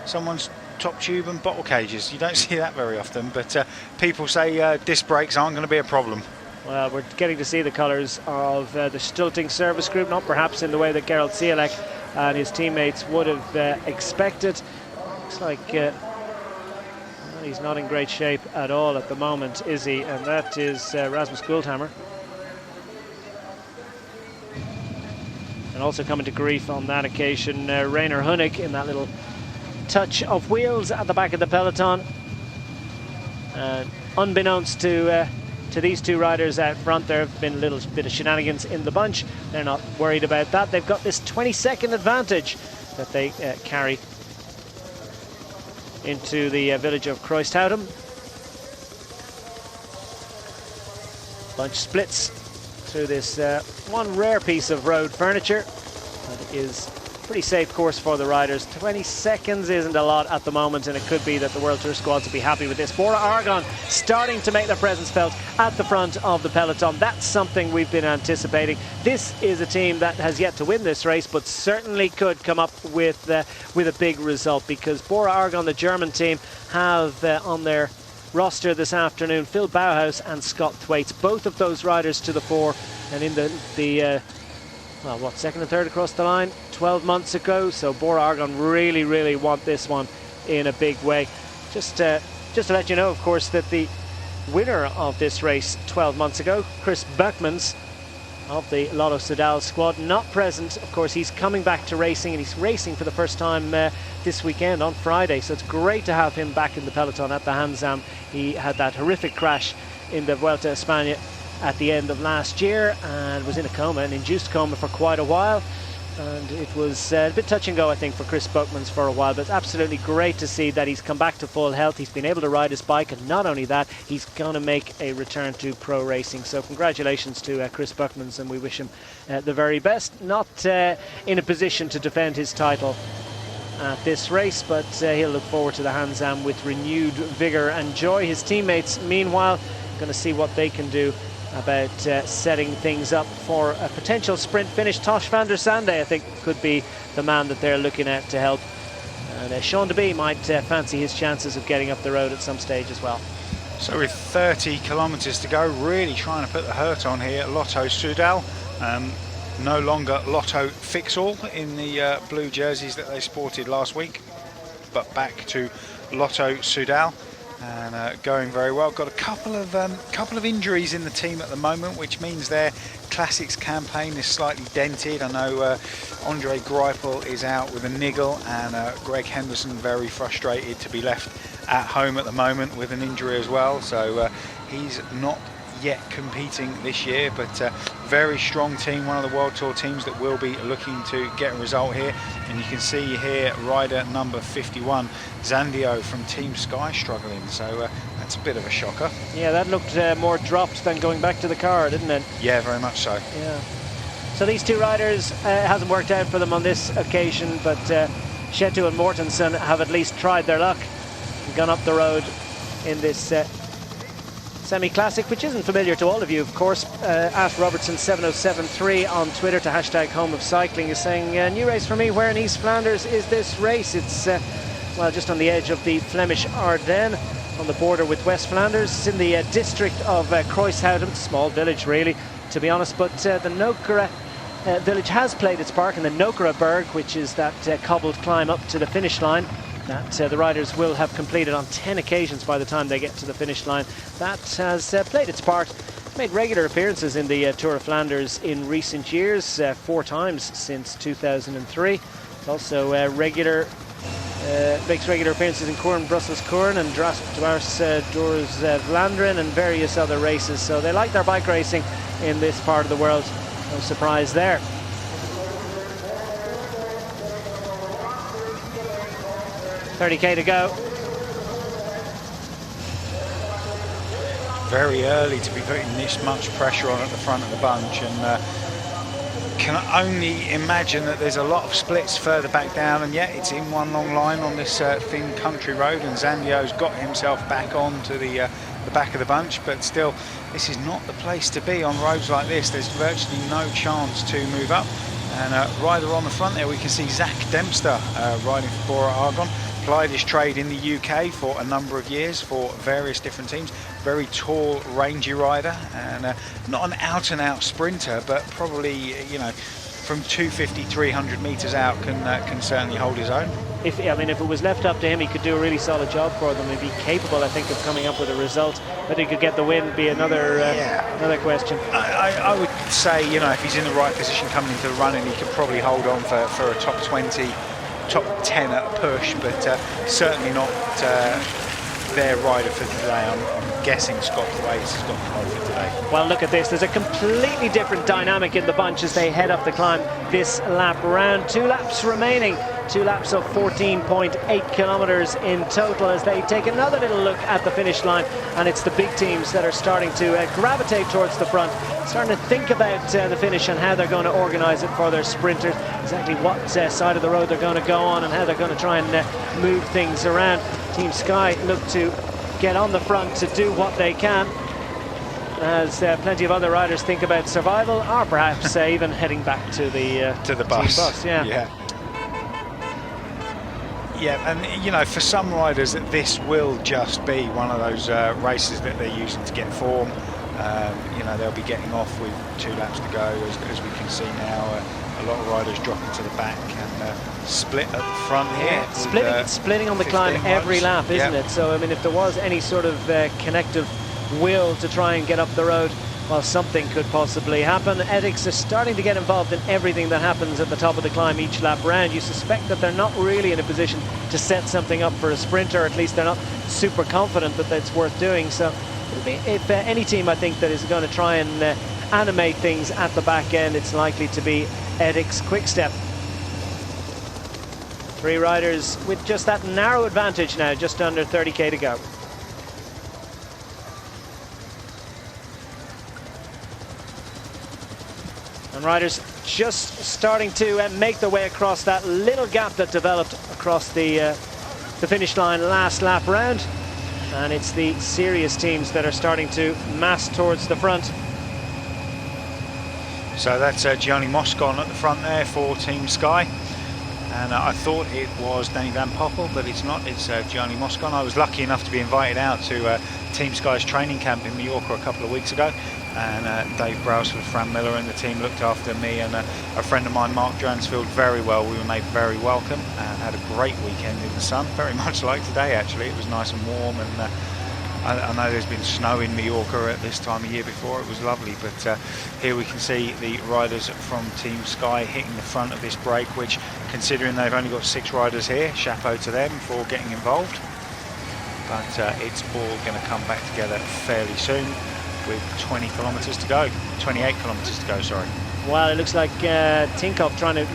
someone's top tube and bottle cages. You don't see that very often, but people say disc brakes aren't going to be a problem. Well, we're getting to see the colours of the Stulting service group, not perhaps in the way that Gerald Cielek and his teammates would have expected. Looks like well, he's not in great shape at all at the moment, is he? And that is Rasmus Guldhammer. And also coming to grief on that occasion, Rainer Hunig in that little touch of wheels at the back of the peloton. Unbeknownst to these two riders out front, there have been a little bit of shenanigans in the bunch. They're not worried about that. They've got this 20-second advantage that they carry into the village of Kruisthouten. Bunch splits through this one rare piece of road furniture that is pretty safe course for the riders. 20 seconds isn't a lot at the moment, and it could be that the World Tour squads will be happy with this. Bora Argon starting to make their presence felt at the front of the peloton. That's something we've been anticipating. This is a team that has yet to win this race, but certainly could come up with a big result, because Bora Argon, the German team, have on their roster this afternoon Phil Bauhaus and Scott Thwaites, both of those riders to the fore, and in the well, what, second and third across the line 12 months ago. So Bora Argon really want this one in a big way. Just to let you know, of course, that the winner of this race 12 months ago, Chris Buckmans of the Lotto Soudal squad, not present. Of course, he's coming back to racing, and he's racing for the first time this weekend on Friday. So it's great to have him back in the peloton at the Hansam. He had that horrific crash in the Vuelta a España at the end of last year and was in a coma, an induced coma, for quite a while. And it was a bit touch and go, I think, for Chris Bookmans for a while, but it's absolutely great to see that he's come back to full health. He's been able to ride his bike, and not only that, he's going to make a return to pro racing. So congratulations to Chris Bookmans, and we wish him the very best. Not in a position to defend his title at this race, but he'll look forward to the Hans Am with renewed vigour and joy. His teammates, meanwhile, going to see what they can do about setting things up for a potential sprint finish. Tosh van der Sande, I think, could be the man that they're looking at to help. And Sean de Bie might fancy his chances of getting up the road at some stage as well. So with 30 kilometres to go, really trying to put the hurt on here at Lotto Soudal. No longer Lotto Fix-All in the blue jerseys that they sported last week, but back to Lotto Soudal. And going very well. Got a couple of injuries in the team at the moment, which means their classics campaign is slightly dented. I know Andre Greipel is out with a niggle, and Greg Henderson very frustrated to be left at home at the moment with an injury as well. So he's not yet competing this year, but very strong team, one of the World Tour teams that will be looking to get a result here. And you can see here rider number 51, Zandio from Team Sky, struggling, so that's a bit of a shocker. Yeah, that looked more dropped than going back to the car, didn't it? Yeah, very much so. Yeah. So these two riders, it hasn't worked out for them on this occasion, but Chetu and Mortensen have at least tried their luck and gone up the road in this semi-classic, which isn't familiar to all of you, of course. At Robertson7073 on Twitter to hashtag Home of Cycling is saying, new race for me. Where in East Flanders is this race? It's well, just on the edge of the Flemish Ardennes, on the border with West Flanders. It's in the district of Kruishouden, a small village really, to be honest, but the Nokere village has played its part in the Nokereberg, which is that cobbled climb up to the finish line that the riders will have completed on 10 occasions by the time they get to the finish line. That has played its part, made regular appearances in the Tour of Flanders in recent years, 4 times since 2003. Also makes regular appearances in Kuurne, Brussels Kuurne, and Dwars Doors Vlaanderen, and various other races. So they like their bike racing in this part of the world. No surprise there. $30K to go. Very early to be putting this much pressure on at the front of the bunch, and can only imagine that there's a lot of splits further back down, and yet it's in one long line on this thin country road, and Zandio's got himself back onto the back of the bunch. But still, this is not the place to be on roads like this. There's virtually no chance to move up. And rider on the front there, we can see Zach Dempster riding for Bora Argon. Applied his trade in the UK for a number of years for various different teams. Very tall, rangy rider, and not an out-and-out sprinter, but probably, you know, from 250, 300 metres out can certainly hold his own. If it was left up to him, he could do a really solid job for them. He'd be capable, I think, of coming up with a result. But he could get the win, be another question. I would say, you know, if he's in the right position coming into the running, he could probably hold on for a top 20. Top 10 at a push, but certainly not their rider for today. I'm guessing Scott Thwaites has got the ride for today. Well, look at this. There's a completely different dynamic in the bunch as they head up the climb this lap round. 2 laps remaining. 2 laps of 14.8 kilometers in total as they take another little look at the finish line, and it's the big teams that are starting to gravitate towards the front, starting to think about the finish and how they're going to organize it for their sprinters, exactly what side of the road they're going to go on and how they're going to try and move things around. Team Sky look to get on the front to do what they can, as plenty of other riders think about survival, or perhaps even heading back to the bus. Team bus. Yeah, and you know, for some riders, this will just be one of those races that they're using to get form. You know, they'll be getting off with 2 laps to go, as we can see now. A lot of riders dropping to the back and split at the front here. Splitting on the climb every lap, isn't it? So, I mean, if there was any sort of connective will to try and get up the road, well, something could possibly happen. Ethics are starting to get involved in everything that happens at the top of the climb each lap round. You suspect that they're not really in a position to set something up for a sprinter, or at least they're not super confident that that's worth doing. So it'll be, if any team, I think, that is going to try and animate things at the back end, it's likely to be Edix Quickstep. 3 riders with just that narrow advantage now, just under 30k to go. And riders just starting to make their way across that little gap that developed across the finish line last lap round. And it's the serious teams that are starting to mass towards the front. So that's Gianni Moscon at the front there for Team Sky. And I thought it was Danny Van Poppel, but it's not. It's Gianni Moscon. I was lucky enough to be invited out to Team Sky's training camp in Mallorca a couple of weeks ago. And Dave Brailsford, Fran Miller and the team looked after me and a friend of mine, Mark Dransfield, very well. We were made very welcome and had a great weekend in the sun, very much like today actually. It was nice and warm, and I know there's been snow in Mallorca at this time of year before. It was lovely, but here we can see the riders from Team Sky hitting the front of this break, which, considering they've only got 6 riders here, chapeau to them for getting involved. But it's all going to come back together fairly soon, with 20 kilometres to go, 28 kilometres to go, sorry. Well, it looks like Tinkoff trying to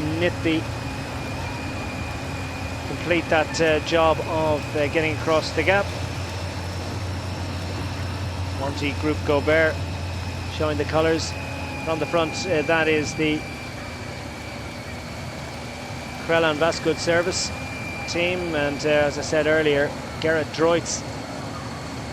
complete that job of getting across the gap. Monty Group Gobert showing the colours from the front. That is the Krella and Vasgood Service team, and as I said earlier, Gerrit Droitz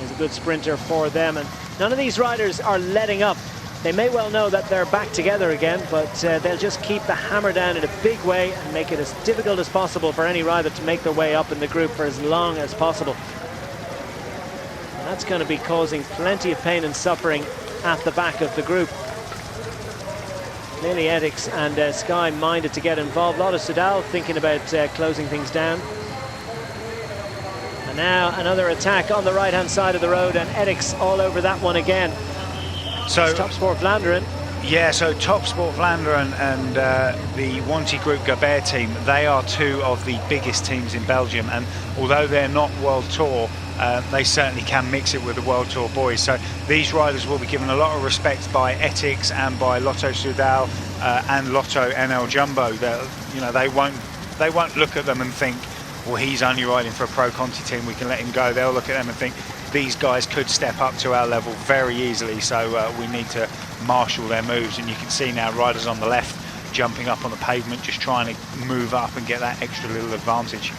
is a good sprinter for them. And none of these riders are letting up. They may well know that they're back together again, but they'll just keep the hammer down in a big way and make it as difficult as possible for any rider to make their way up in the group for as long as possible. And that's going to be causing plenty of pain and suffering at the back of the group. Clearly Edix and Sky minded to get involved. Lotto Soudal thinking about closing things down. And now another attack on the right-hand side of the road, and Edix all over that one again. So Top Sport Vlaanderen. Yeah, so Top Sport Vlaanderen and the Wanty Group Gobert team, they are 2 of the biggest teams in Belgium, and although they're not World Tour, they certainly can mix it with the World Tour boys. So these riders will be given a lot of respect by Ethics and by Lotto Soudal and LottoNl-Jumbo. You know, they won't look at them and think, well, he's only riding for a Pro Conti team, we can let him go. They'll look at them and think, these guys could step up to our level very easily, so we need to marshal their moves. And you can see now riders on the left jumping up on the pavement, just trying to move up and get that extra little advantage.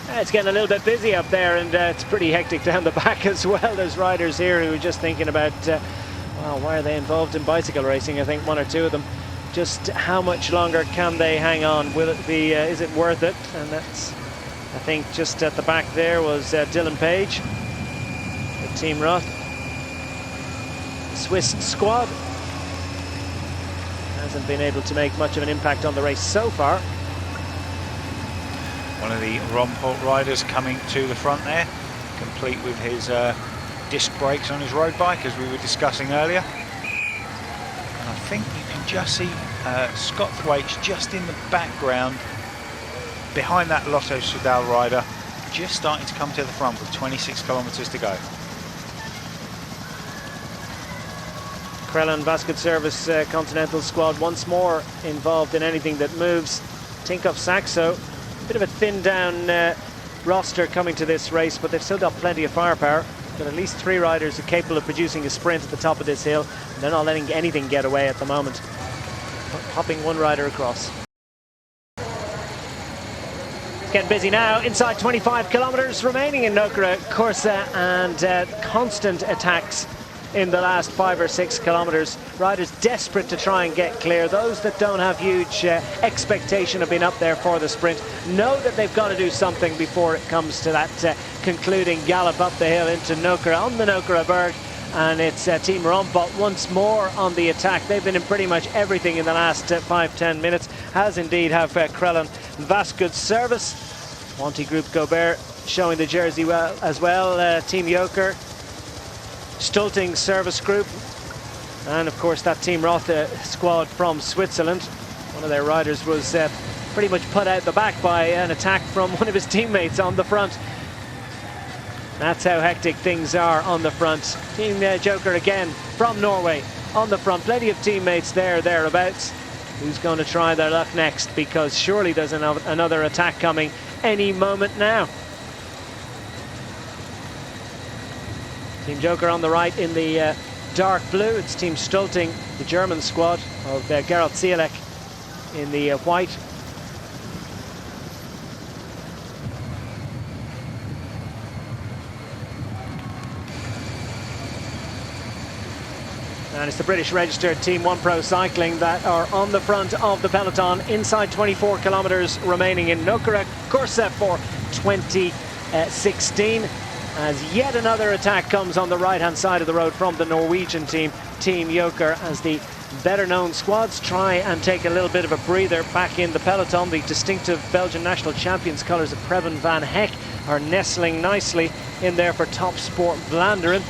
It's getting a little bit busy up there, and it's pretty hectic down the back as well. There's riders here who are just thinking about, well, why are they involved in bicycle racing? I think 1 or 2 of them. Just how much longer can they hang on? Will it be, is it worth it? And that's, I think, just at the back there was Dylan Page, the Team Roth. The Swiss squad hasn't been able to make much of an impact on the race so far. One of the Rompot riders coming to the front there, complete with his disc brakes on his road bike, as we were discussing earlier. And I think you can just see Scott Thwaites just in the background, behind that Lotto Soudal rider, just starting to come to the front with 26 kilometres to go. Krella and Vasgood Service Continental squad once more involved in anything that moves. Tinkoff Saxo, a bit of a thin down roster coming to this race, but they've still got plenty of firepower. Got at least 3 riders who are capable of producing a sprint at the top of this hill. They're not letting anything get away at the moment. Hopping 1 rider across. It's getting busy now. Inside 25 kilometres remaining in Nokere Koerse, and constant attacks in the last 5 or 6 kilometres. Riders desperate to try and get clear. Those that don't have huge expectation of being up there for the sprint know that they've got to do something before it comes to that concluding gallop up the hill into Nokere on the Nokereberg. And it's Team Rompot once more on the attack. They've been in pretty much everything in the last 5-10 minutes, as indeed have Krella Vasgood Service. Wanty Group Gobert showing the jersey well as well. Team Joker, Stulting Service Group, and of course that Team Roth squad from Switzerland. One of their riders was pretty much put out the back by an attack from one of his teammates on the front. That's how hectic things are on the front. Team Joker again from Norway on the front. Plenty of teammates thereabouts. who's going to try their luck next, because surely there's another attack coming any moment now. Team Joker on the right in the dark blue. It's Team Stulting, the German squad of Gerald Zielek, in the white. And it's the British registered Team One Pro Cycling that are on the front of the peloton, inside 24 kilometers remaining in Nokere Koerse for 2016. As yet another attack comes on the right-hand side of the road from the Norwegian team, Team Joker, as the better-known squads try and take a little bit of a breather back in the peloton. The distinctive Belgian national champions colours of Preben van Heck are nestling nicely in there for Top Sport Vlaanderen.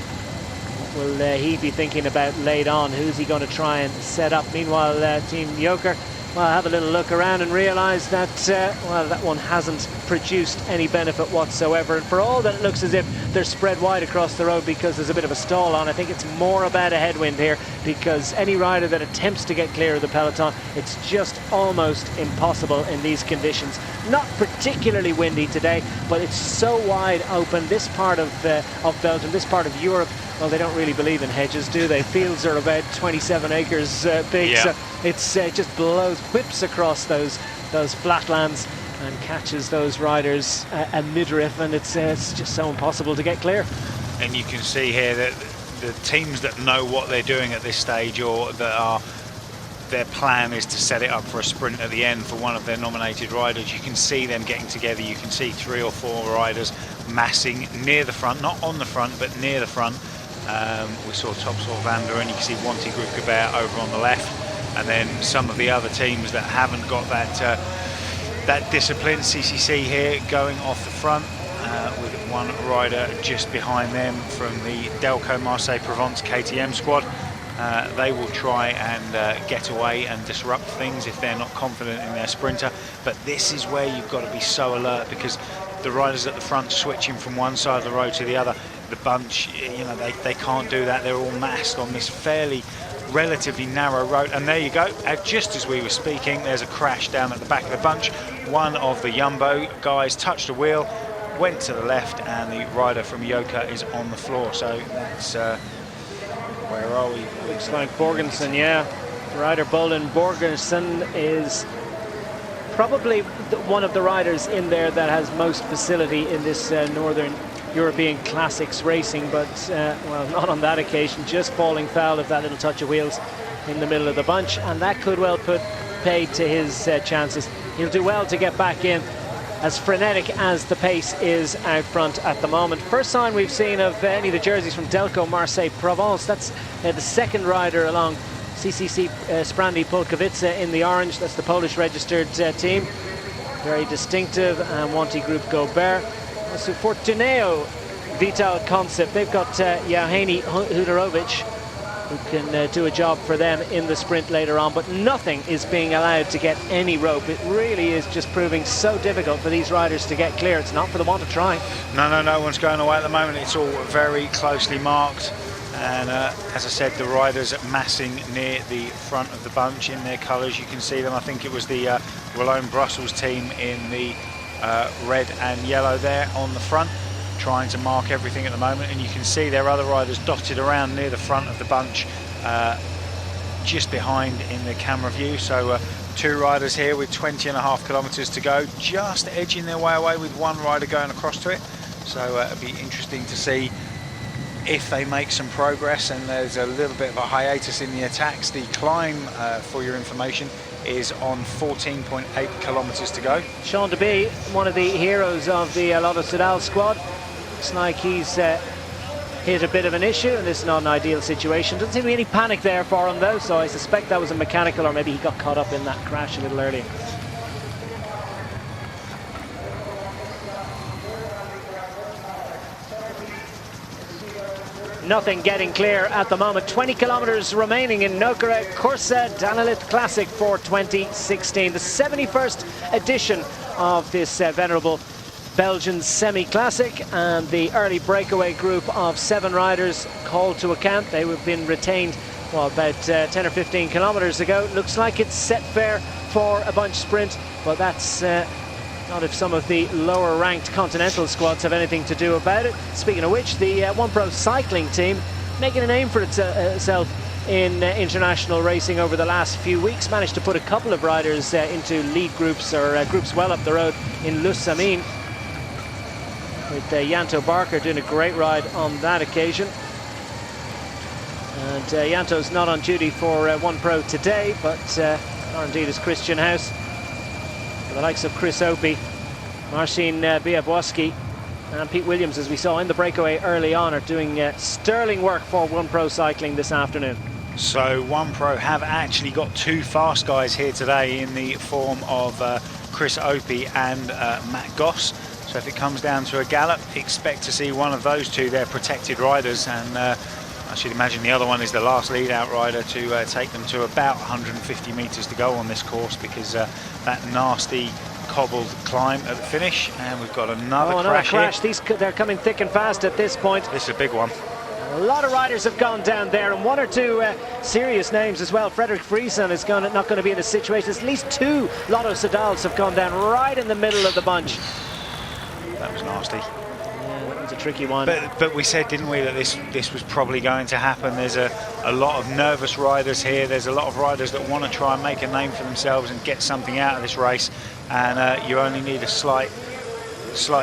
What will he be thinking about late on? Who's he going to try and set up? Meanwhile, Team Joker, well, have a little look around and realise that, well, that one hasn't produced any benefit whatsoever. And for all that it looks as if they're spread wide across the road because there's a bit of a stall on, I think it's more about a headwind here, because any rider that attempts to get clear of the peloton, it's just almost impossible in these conditions. Not particularly windy today, but it's so wide open. This part of Belgium, this part of Europe, well, they don't really believe in hedges, do they? Fields are about 27 acres big, yeah. So it's just blows, whips across those flatlands and catches those riders a midriff, and it's just so impossible to get clear. And you can see here that the teams that know what they're doing at this stage, or that are, their plan is to set it up for a sprint at the end for one of their nominated riders. You can see them getting together. You can see 3 or 4 riders massing near the front, not on the front, but near the front. We saw Top Sport Vlaanderen, and you can see Wanty Group Gobert over on the left, and then some of the other teams that haven't got that discipline. CCC here going off the front with one rider just behind them from the Delco Marseille Provence KTM squad. They will try and get away and disrupt things if they're not confident in their sprinter. But this is where you've got to be so alert, because the riders at the front switching from one side of the road to the other, the bunch, you know, they can't do that. They're all massed on this fairly relatively narrow road. And there you go, just as we were speaking, there's a crash down at the back of the bunch. One of the Jumbo guys touched a wheel, went to the left, and the rider from Joker is on the floor. So that's where are we? Looks like Borgensen, yeah. Rider Bolin Borgensen is probably one of the riders in there that has most facility in this Northern European Classics racing, but well, not on that occasion, just falling foul of that little touch of wheels in the middle of the bunch, and that could well put paid to his chances. He'll do well to get back in, as frenetic as the pace is out front at the moment. First sign we've seen of any of the jerseys from Delco Marseille Provence. That's the second rider along CCC Sprandi Polkowice in the orange. That's the Polish registered team. Very distinctive, and Wanty Group Gobert. So for Tuneo Vital Concept, they've got Jauheni Hudarovic, who can do a job for them in the sprint later on, but nothing is being allowed to get any rope. It really is just proving so difficult for these riders to get clear. It's not for the want of trying. No one's going away at the moment. It's all very closely marked, and as I said, the riders massing near the front of the bunch in their colours. You can see them. I think it was the Walloon Brussels team in the red and yellow there on the front, trying to mark everything at the moment, and you can see their other riders dotted around near the front of the bunch, just behind in the camera view. So 2 riders here with 20.5 kilometres to go, just edging their way away, with one rider going across to it. So it'll be interesting to see if they make some progress. And there's a little bit of a hiatus in the attacks. The climb, for your information, is on 14.8 kilometres to go. Sean DeBee, one of the heroes of the Lotto Soudal squad, looks like he's hit a bit of an issue, and this is not an ideal situation. Doesn't seem to be any panic there for him though, so I suspect that was a mechanical, or maybe he got caught up in that crash a little earlier. Nothing getting clear at the moment. 20 kilometers remaining in Nokere Koerse Danalit Classic for 2016. The 71st edition of this venerable Belgian semi-classic, and the early breakaway group of 7 riders called to account. They have been retained well, about 10 or 15 kilometres ago. Looks like it's set fair for a bunch sprint, but that's not if some of the lower ranked continental squads have anything to do about it. Speaking of which, the One Pro cycling team making a name for itself in international racing over the last few weeks. Managed to put a couple of riders into lead groups, or groups well up the road in Lusamin, with Janto Barker doing a great ride on that occasion. And Janto's not on duty for One Pro today, but nor indeed is Christian House. The likes of Chris Opie, Marcin Biabowski and Pete Williams, as we saw in the breakaway early on, are doing sterling work for One Pro cycling this afternoon. So One Pro have actually got two fast guys here today in the form of Chris Opie and Matt Goss. So if it comes down to a gallop, expect to see one of those two, their protected riders, and I should imagine the other one is the last lead-out rider to take them to about 150 metres to go on this course, because that nasty cobbled climb at the finish. And we've got another crash here. They're coming thick and fast at this point. This is a big one. A lot of riders have gone down there, and one or two serious names as well. Frederick Friesen is not going to be in a situation. At least two Lotto Soudals have gone down right in the middle of the bunch. That was nasty. Yeah, that was a tricky one. But we said, didn't we, that this was probably going to happen. There's a lot of nervous riders here. There's a lot of riders that want to try and make a name for themselves and get something out of this race. And you only need a slight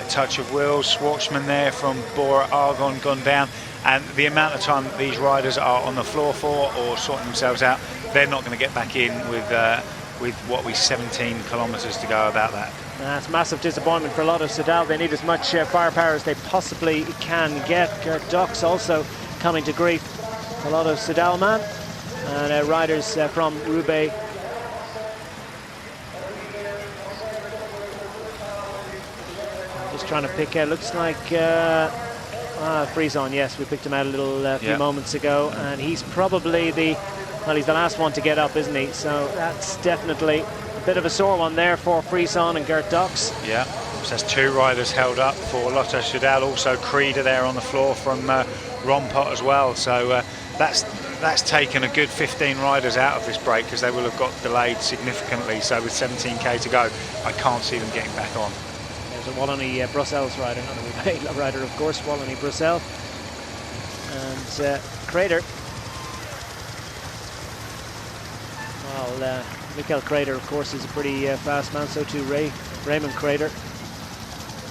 touch of wheels. Schwartzman there from Bora Argonne gone down. And the amount of time that these riders are on the floor for or sorting themselves out, they're not going to get back in with what we 17 kilometres to go about that. That's massive disappointment for Lotto Soudal. They need as much firepower as they possibly can get. Gert Dox also coming to grief. The Lotto Soudal man. And riders from Roubaix. Just trying to pick out, looks like Friesen, yes, we picked him out a little few moments ago, and he's probably he's the last one to get up, isn't he? So that's definitely a bit of a sore one there for Friesen and Gert Dox. Yeah, so that's two riders held up for Lotto Soudal. Also Creeder there on the floor from Rompot as well. So that's taken a good 15 riders out of this break, because they will have got delayed significantly. So with 17k to go, I can't see them getting back on. There's a Wallonie-Brussels rider, not a Roubaix rider, of course, Wallonie-Brussels. And Crater. Well, Michael Crater, of course, is a pretty fast man, so too Raymond Crater.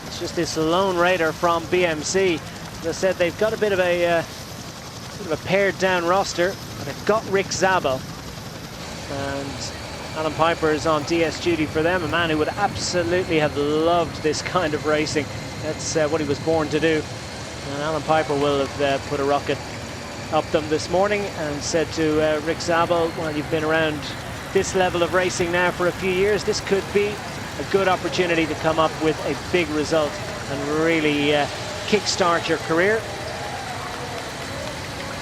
It's just this lone rider from BMC. As I said, they've got a bit of a pared down roster, but they've got Rick Zabel. And Alan Piper is on DS duty for them, a man who would absolutely have loved this kind of racing. That's what he was born to do. And Alan Piper will have put a rocket up them this morning and said to Rick Zabel, well, you've been around this level of racing now for a few years. This could be a good opportunity to come up with a big result and really kickstart your career.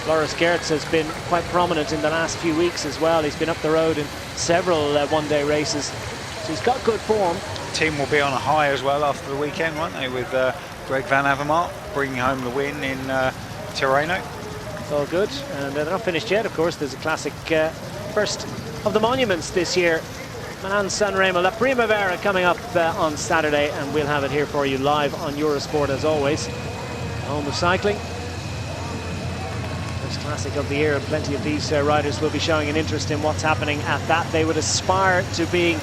Floris Gertz has been quite prominent in the last few weeks as well. He's been up the road in several one-day races, so he's got good form. The team will be on a high as well after the weekend, won't they, with Greg Van Avermaet bringing home the win in Tirreno. It's all good, and they're not finished yet, of course. There's a classic first of the monuments this year, Milan Sanremo La Primavera, coming up on Saturday, and we'll have it here for you live on Eurosport as always. Home of cycling. First classic of the year, and plenty of these riders will be showing an interest in what's happening at that. They would aspire to being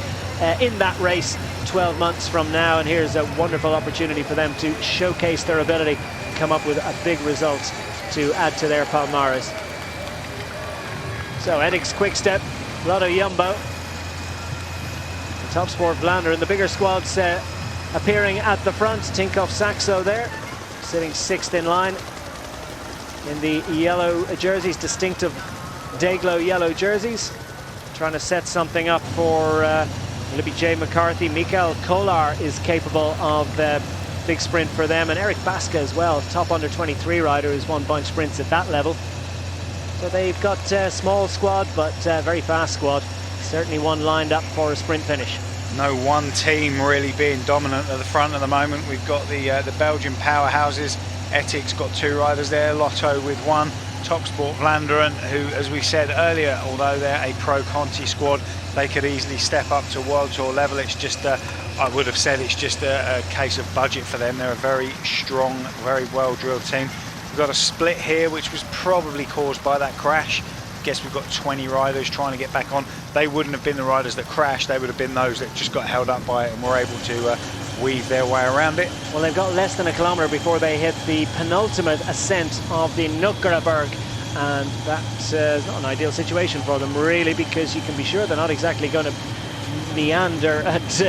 in that race 12 months from now, and here's a wonderful opportunity for them to showcase their ability and come up with a big result to add to their palmares. So Enix Quickstep, LottoNl-Jumbo, Top Sport Vlaanderen, and the bigger squads appearing at the front. Tinkoff Saxo there, sitting 6th in line in the yellow jerseys, distinctive day-glow yellow jerseys, trying to set something up for Libby J. McCarthy. Mikael Kolar is capable of big sprint for them, and Eric Baska as well, top under 23 rider who's won bunch sprints at that level. So they've got a small squad, but very fast squad. Certainly one lined up for a sprint finish. No one team really being dominant at the front at the moment. We've got the Belgian powerhouses. Etik's got two riders there, Lotto with one, Top Sport Vlaanderen, who, as we said earlier, although they're a Pro Conti squad, they could easily step up to World Tour level. It's just, I would have said, it's just a case of budget for them. They're a very strong, very well-drilled team. We've got a split here, which was probably caused by that crash. I guess we've got 20 riders trying to get back on. They wouldn't have been the riders that crashed. They would have been those that just got held up by it and were able to weave their way around it. Well, they've got less than a kilometre before they hit the penultimate ascent of the Nokereberg, and that's not an ideal situation for them, really, because you can be sure they're not exactly going to meander at...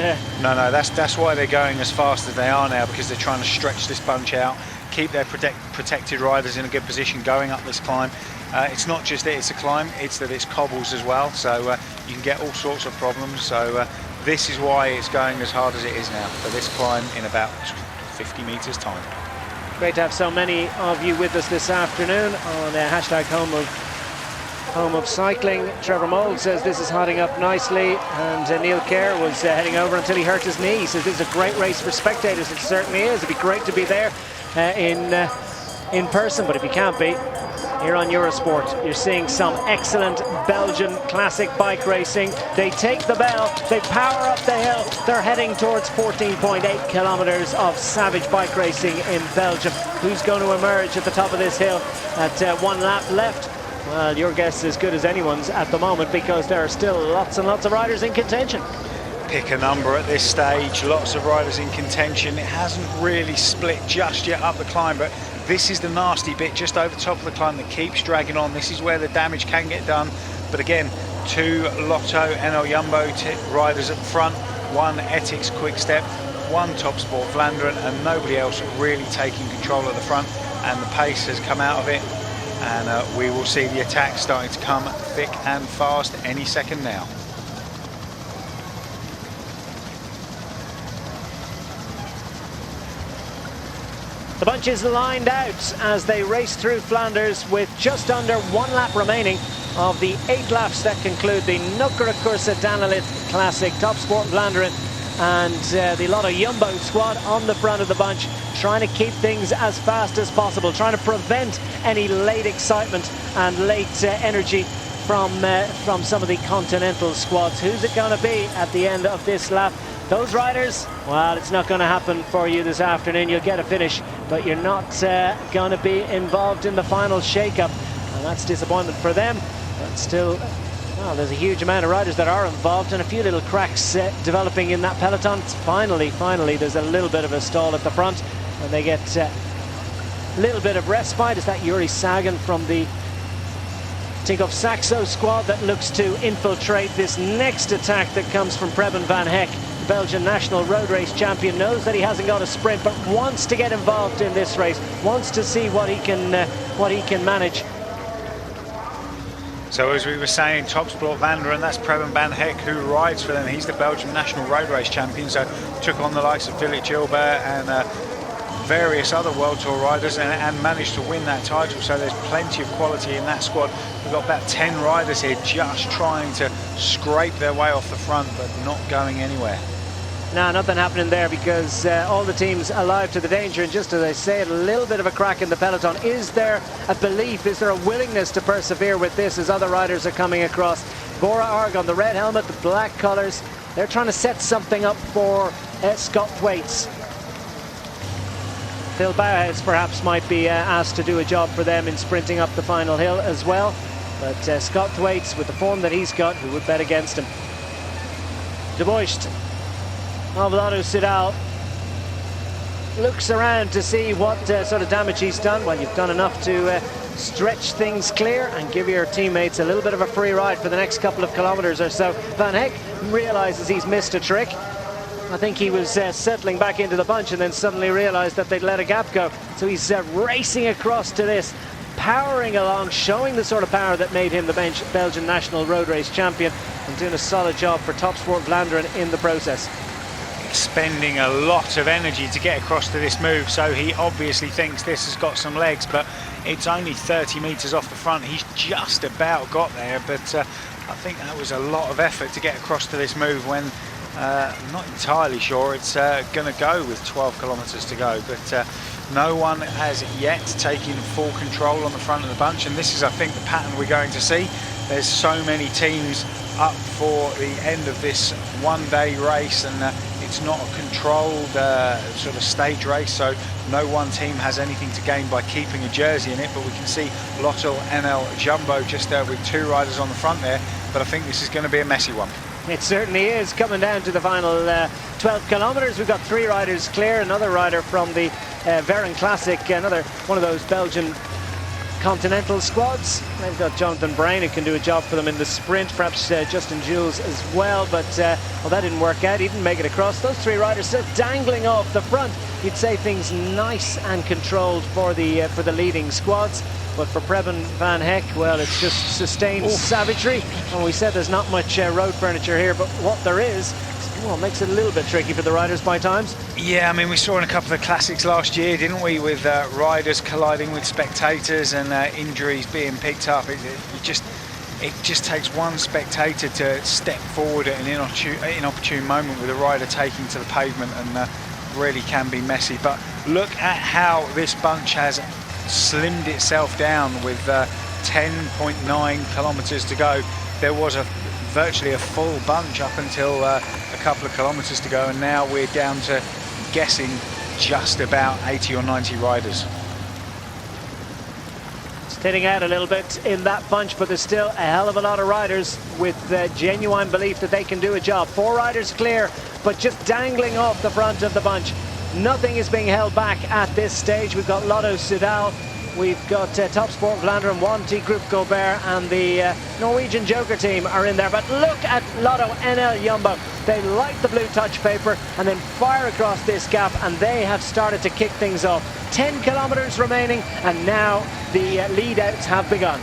No, that's why they're going as fast as they are now, because they're trying to stretch this bunch out, keep their protected riders in a good position going up this climb. It's not just that it's a climb, it's that it's cobbles as well, so you can get all sorts of problems. So this is why it's going as hard as it is now for this climb in about 50 metres time. Great to have so many of you with us this afternoon on hashtag Home of Cycling. Trevor Mould says this is hotting up nicely, and Neil Kerr was heading over until he hurt his knee. He says this is a great race for spectators. It certainly is. It'd be great to be there in person, but if you can't be, here on Eurosport, you're seeing some excellent Belgian classic bike racing. They take the bell, they power up the hill, they're heading towards 14.8 kilometers of savage bike racing in Belgium. Who's going to emerge at the top of this hill at 1 lap left? Well, your guess is as good as anyone's at the moment, because there are still lots and lots of riders in contention. Pick a number at this stage, lots of riders in contention. It hasn't really split just yet up the climb, but this is the nasty bit just over top of the climb that keeps dragging on. This is where the damage can get done. But again, 2 LottoNl-Jumbo riders at front, 1 Ethics Quick Step, 1 Top Sport Vlaanderen, and nobody else really taking control at the front. And the pace has come out of it, and we will see the attack starting to come thick and fast any second now. The bunch is lined out as they race through Flanders with just under 1 lap remaining of the 8 laps that conclude the Nokere Koerse Classic. Top Sport Vlaanderen and the LottoNl-Jumbo squad on the front of the bunch, trying to keep things as fast as possible, trying to prevent any late excitement and late energy from some of the continental squads. Who's it going to be at the end of this lap? Those riders, well, it's not going to happen for you this afternoon. You'll get a finish, but you're not going to be involved in the final shake-up, and that's disappointment for them. But still, well, there's a huge amount of riders that are involved, and a few little cracks developing in that peloton. Finally, there's a little bit of a stall at the front, and they get a little bit of respite. Is that Yuri Sagan from the Tinkoff Saxo squad that looks to infiltrate this next attack that comes from Preben van Hek? Belgian national road race champion knows that he hasn't got a sprint, but wants to get involved in this race, wants to see what he can manage. So as we were saying, Top Sport Vlaanderen, that's Preben van Hek who rides for them. He's the Belgian national road race champion, so took on the likes of Philippe Gilbert and various other World Tour riders and managed to win that title. So there's plenty of quality in that squad. We've got about 10 riders here just trying to scrape their way off the front, but not going anywhere. No, nothing happening there, because all the teams alive to the danger, and just as I say, a little bit of a crack in the peloton. Is there a belief, is there a willingness to persevere with this as other riders are coming across? Bora Argon, the red helmet, the black colours, they're trying to set something up for Scott Thwaites. Phil Bauhaus perhaps might be asked to do a job for them in sprinting up the final hill as well. But Scott Thwaites, with the form that he's got, who would bet against him? De Boist of Lotto Soudal looks around to see what sort of damage he's done. Well, you've done enough to stretch things clear and give your teammates a little bit of a free ride for the next couple of kilometers or so. Van Hek realizes he's missed a trick. I think he was settling back into the bunch and then suddenly realized that they'd let a gap go. So he's racing across to this, powering along, showing the sort of power that made him the Belgian national road race champion, and doing a solid job for Top Sport Vlaanderen in the process. Spending a lot of energy to get across to this move, so he obviously thinks this has got some legs, but it's only 30 metres off the front. He's just about got there, but I think that was a lot of effort to get across to this move when Not entirely sure it's going to go with 12 kilometres to go, but no one has yet taken full control on the front of the bunch, and this is, I think, the pattern we're going to see. There's so many teams up for the end of this one-day race, and it's not a controlled sort of stage race, so no one team has anything to gain by keeping a jersey in it. But we can see LottoNl-Jumbo just with 2 riders on the front there, but I think this is going to be a messy one. It certainly is. Coming down to the final 12 kilometres, we've got 3 riders clear. Another rider from the Veranda Classic, another one of those Belgian continental squads. They've got Jonathan Brain, who can do a job for them in the sprint, perhaps Justin Jules as well, but well, that didn't work out. He didn't make it across. Those 3 riders still dangling off the front. You'd say things nice and controlled for the leading squads, but for Preben van Heck, well, it's just sustained savagery. And we said there's not much road furniture here, but what there is, well, makes it a little bit tricky for the riders by times. Yeah, I mean, we saw in a couple of classics last year, didn't we, with riders colliding with spectators and injuries being picked up. It just takes one spectator to step forward at an inopportune moment with a rider taking to the pavement, and really can be messy. But look at how this bunch has slimmed itself down with 10.9 kilometres to go. There was virtually a full bunch up until a couple of kilometres to go, and now we're down to guessing just about 80 or 90 riders. It's thinning out a little bit in that bunch, but there's still a hell of a lot of riders with genuine belief that they can do a job. 4 riders clear, but just dangling off the front of the bunch. Nothing is being held back at this stage. We've got Lotto Soudal, we've got Top Sport Vlaanderen, Wanty Kruopis, and the Norwegian Joker team are in there. But look at LottoNl-Jumbo. They light the blue touch paper and then fire across this gap, and they have started to kick things off. 10 kilometres remaining, and now the lead outs have begun.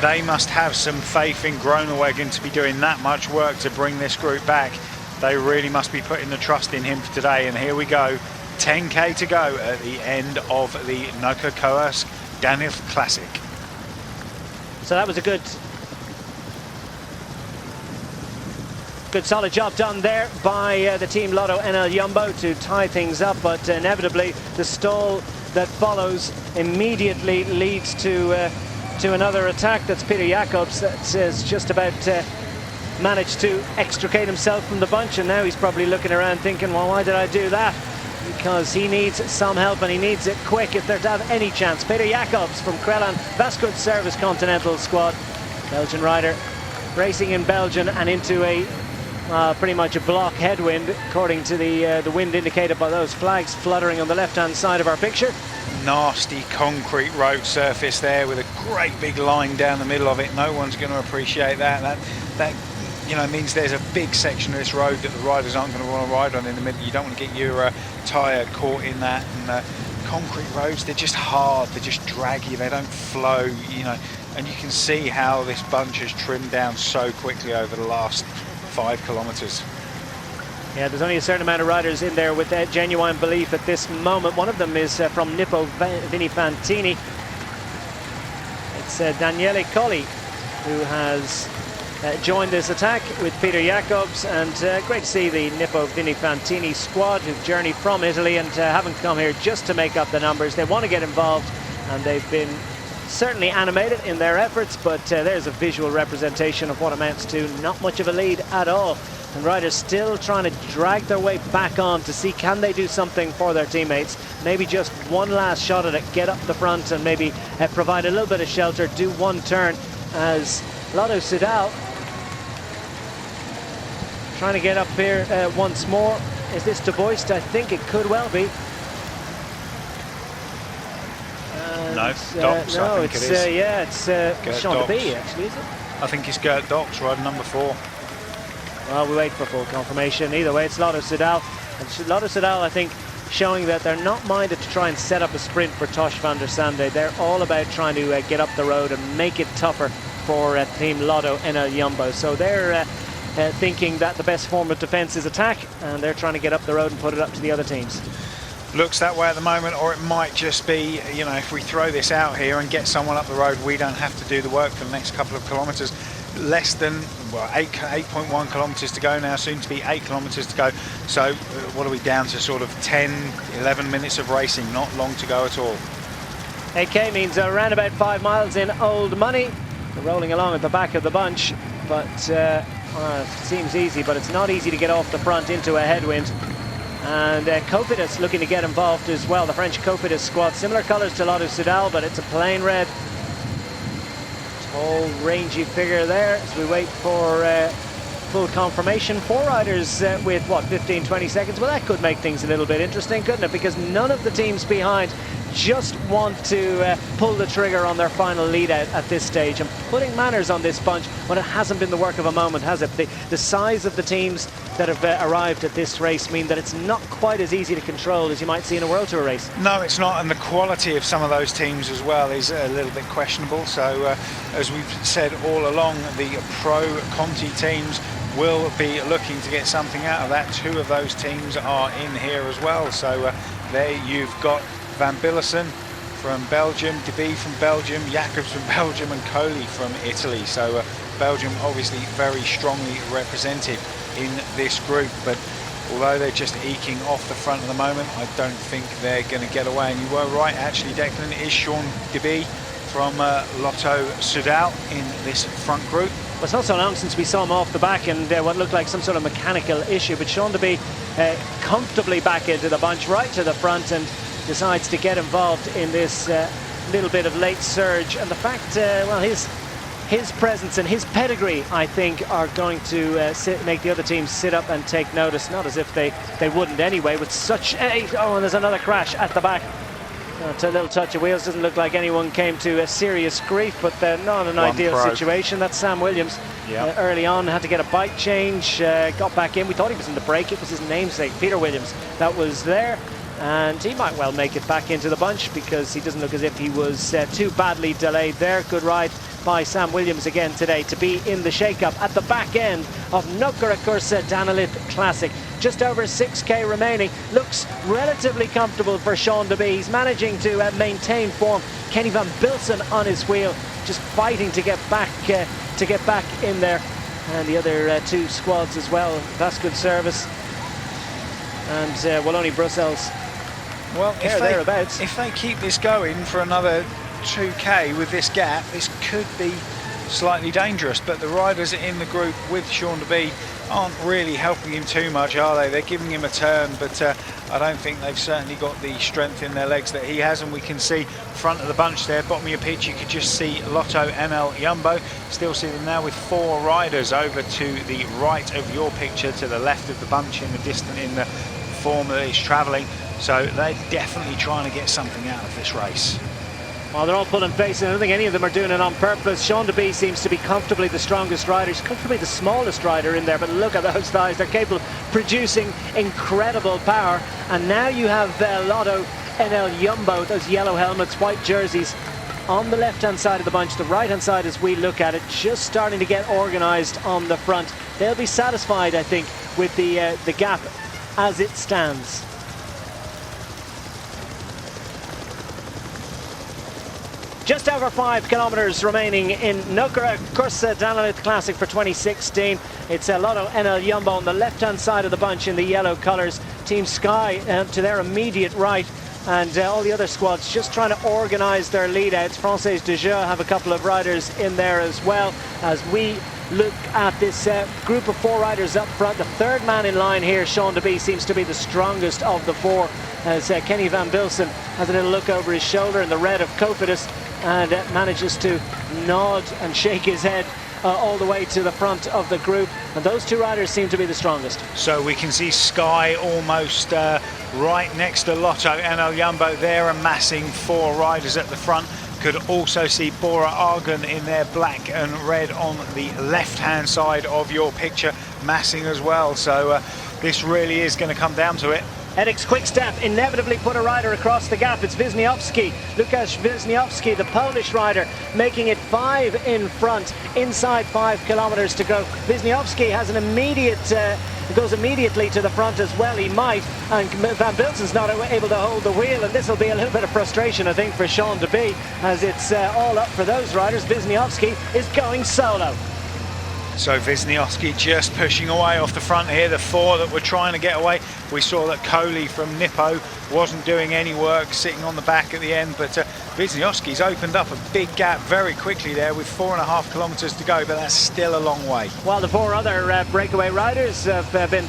They must have some faith in Groenewegen to be doing that much work to bring this group back. They really must be putting the trust in him for today, and here we go. 10k to go at the end of the Nokere Koerse Danilth Classic. So that was a good solid job done there by the team LottoNl-Jumbo to tie things up, but inevitably the stall that follows immediately leads to another attack. That's Peter Jacobs that's just about managed to extricate himself from the bunch, and now he's probably looking around thinking, well, why did I do that? Because he needs some help, and he needs it quick if they're to have any chance. Peter Jacobs from Krelan Vascourt Service Continental Squad, Belgian rider, racing in Belgium and into a pretty much a block headwind, according to the wind indicated by those flags fluttering on the left-hand side of our picture. Nasty concrete road surface there with a great big line down the middle of it. No one's going to appreciate that. That you know, means there's a big section of this road that the riders aren't going to want to ride on in the middle. You don't want to get your tyre caught in that. And concrete roads, they're just hard, they're just draggy, they don't flow, you know. And you can see how this bunch has trimmed down so quickly over the last 5 kilometres. Yeah, there's only a certain amount of riders in there with genuine belief at this moment. One of them is from Nippo Vinifantini. It's Daniele Colli, who has joined this attack with Peter Jacobs, and great to see the Nippo Vinifantini squad who've journeyed from Italy and haven't come here just to make up the numbers. They want to get involved, and they've been certainly animated in their efforts, but there's a visual representation of what amounts to not much of a lead at all. And riders still trying to drag their way back on to see, can they do something for their teammates? Maybe just one last shot at it, get up the front and maybe provide a little bit of shelter, do one turn, as Lotto Soudal trying to get up here once more. Is this De Boist? I think it could well be. No, Docks, no, I think it's, it is. yeah, it's Sean De B, actually, is it? I think it's Gert Docks, riding number 4. Well, we wait for full confirmation. Either way, it's Lotto Soudal. And Lotto Soudal, I think, showing that they're not minded to try and set up a sprint for Tosh van der Sande. They're all about trying to get up the road and make it tougher for Team LottoNl-Jumbo. So they're thinking that the best form of defence is attack, and they're trying to get up the road and put it up to the other teams. Looks that way at the moment, or it might just be, you know, if we throw this out here and get someone up the road, we don't have to do the work for the next couple of kilometres. less than, well, 8.1 kilometres to go now, soon to be 8 kilometres to go. So what are we down to, sort of 10, 11 minutes of racing, not long to go at all. 8k means around about 5 miles in old money. They're rolling along at the back of the bunch, but it seems easy, but it's not easy to get off the front into a headwind. And Kruopis looking to get involved as well. The French Kruopis squad, similar colours to LottoNl-Jumbo, but it's a plain red. Tall, rangy figure there as we wait for full confirmation. 4 riders with, what, 15, 20 seconds? Well, that could make things a little bit interesting, couldn't it? Because none of the teams behind just want to pull the trigger on their final lead out at this stage. And putting manners on this bunch when it hasn't been the work of a moment, has it? The size of the teams that have arrived at this race mean that it's not quite as easy to control as you might see in a World Tour race. No, it's not, and the quality of some of those teams as well is a little bit questionable. So as we've said all along, the pro Conti teams will be looking to get something out of that. 2 of those teams are in here as well. So there you've got Van Billesen from Belgium, De Bie from Belgium, Jacobs from Belgium, and Coley from Italy. So Belgium obviously very strongly represented in this group, but although they're just eking off the front at the moment, I don't think they're going to get away. And you were right, actually, Declan, it is Sean De Bie from Lotto Soudal in this front group. Well, it's not so long since we saw him off the back and what looked like some sort of mechanical issue, but Sean De Bie comfortably back into the bunch, right to the front, and decides to get involved in this little bit of late surge. And the fact, well, his presence and his pedigree, I think, are going to make the other teams sit up and take notice. Not as if they wouldn't anyway, with such a... Oh, and there's another crash at the back. A little touch of wheels. Doesn't look like anyone came to serious grief, but not an ideal situation. That's Sam Williams. Yep. Early on, had to get a bike change, got back in. We thought he was in the break. It was his namesake, Peter Williams, that was there. And he might well make it back into the bunch because he doesn't look as if he was too badly delayed there. Good ride by Sam Williams again today to be in the shake-up at the back end of Nokere Koerse Deinze Classic. Just over 6k remaining. Looks relatively comfortable for Sean De Bie. He's managing to maintain form. Kenny Van Bilsen on his wheel, just fighting to get back in there. And the other 2 squads as well. Vasco Service and Wallonie Brussels. Well, if they keep this going for another 2k with this gap, this could be slightly dangerous. But the riders in the group with Sean De Bie aren't really helping him too much, are they? They're giving him a turn, but I don't think they've certainly got the strength in their legs that he has. And we can see front of the bunch there, bottom of your pitch, you could just see LottoNl-Jumbo. Still see them now with 4 riders over to the right of your picture, to the left of the bunch in the distance, in the form that it's travelling. So they're definitely trying to get something out of this race. Well, they're all pulling faces. I don't think any of them are doing it on purpose. Sean De Bie seems to be comfortably the strongest rider. He's comfortably the smallest rider in there, but look at those thighs. They're capable of producing incredible power. And now you have LottoNl-Jumbo, those yellow helmets, white jerseys, on the left-hand side of the bunch. The right-hand side, as we look at it, just starting to get organised on the front. They'll be satisfied, I think, with the gap as it stands. Just over 5 kilometres remaining in Nokere Koerse Deinze Classic for 2016. It's LottoNl-Jumbo on the left-hand side of the bunch in the yellow colours. Team Sky to their immediate right, and all the other squads just trying to organise their lead-outs. Française de Jeu have a couple of riders in there as well. As we look at this group of 4 riders up front, the third man in line here, Sean De Bie, seems to be the strongest of the 4, as Kenny Van Bilsen has a little look over his shoulder in the red of Kruopis and manages to nod and shake his head all the way to the front of the group. And those 2 riders seem to be the strongest. So we can see Sky almost right next to LottoNl-Jumbo. They're amassing 4 riders at the front. Could also see Bora Argon in their black and red on the left-hand side of your picture, massing as well. So this really is going to come down to it. Edix Quickstep inevitably put a rider across the gap. It's Wisniewski, Łukasz Wisniewski, the Polish rider, making it 5 in front, inside 5 kilometres to go. Wisniewski has an immediate, goes immediately to the front as well. He might, and Van Bilsen's not able to hold the wheel, and this will be a little bit of frustration, I think, for Sean De Bie, as it's all up for those riders. Wisniewski is going solo. So Wisniewski just pushing away off the front here, the four that were trying to get away. We saw that Coley from Nippo wasn't doing any work, sitting on the back at the end, but Wisniewski's opened up a big gap very quickly there with 4.5 kilometres to go, but that's still a long way. While the four other breakaway riders have been,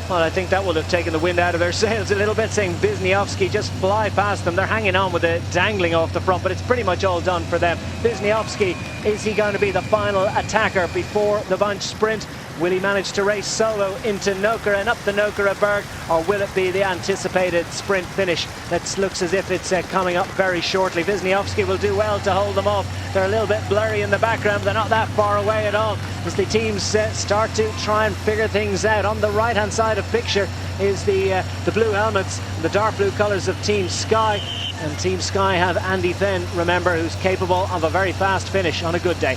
well, I think that would have taken the wind out of their sails a little bit, saying Wisniewski just fly past them. They're hanging on with it dangling off the front, but it's pretty much all done for them. Wisniewski, is he going to be the final attacker before the bunch sprint? Will he manage to race solo into Nokere and up the Nokereberg, or will it be the anticipated sprint finish that looks as if it's coming up very shortly? Wisniewski will do well to hold them off. They're a little bit blurry in the background, they're not that far away at all as the teams start to try and figure things out. On the right hand side of picture is the blue helmets, the dark blue colours of Team Sky, and Team Sky have Andy Fenn, remember, who's capable of a very fast finish on a good day.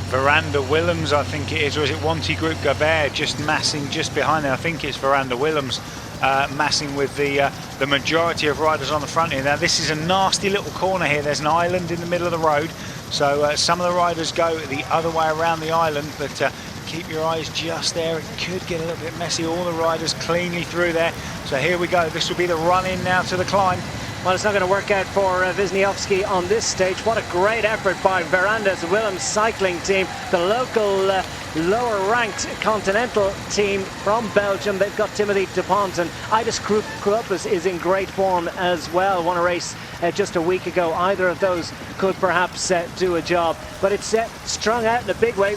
Veranda Willems, I think it is, or is it Wanty Group Gabert just massing just behind there? I think it's Veranda Willems massing with the majority of riders on the front here. Now this is a nasty little corner here. There's an island in the middle of the road, so some of the riders go the other way around the island, but keep your eyes just there. It could get a little bit messy. All the riders cleanly through there. So here we go. This will be the run in now to the climb. Well, it's not going to work out for Wisniewski on this stage. What a great effort by Veranda's Willems cycling team, the local lower-ranked continental team from Belgium. They've got Timothy Dupont, and Kruopis is in great form as well. Won a race just a week ago. Either of those could perhaps do a job, but it's strung out in a big way.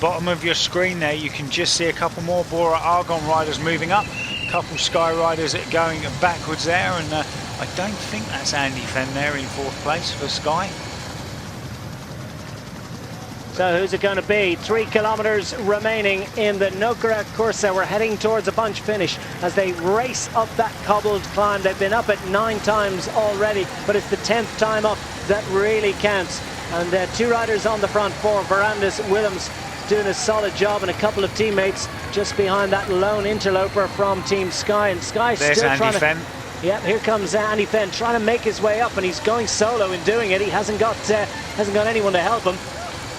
Bottom of your screen there, you can just see a couple more Bora Argon riders moving up, a couple Sky riders going backwards there, and I don't think that's Andy Fenn there in fourth place for Sky. So who's it going to be? 3 kilometres remaining in the Nokere Koerse. We're heading towards a bunch finish as they race up that cobbled climb. They've been up it 9 times already, but it's the 10th time up that really counts. And 2 riders on the front, 4 Veranda's Willems doing a solid job, and a couple of teammates just behind that lone interloper from Team Sky. And Sky there's still Andy trying to... Fenn. Yeah, here comes Andy Fenn trying to make his way up, and he's going solo in doing it. He hasn't got anyone to help him.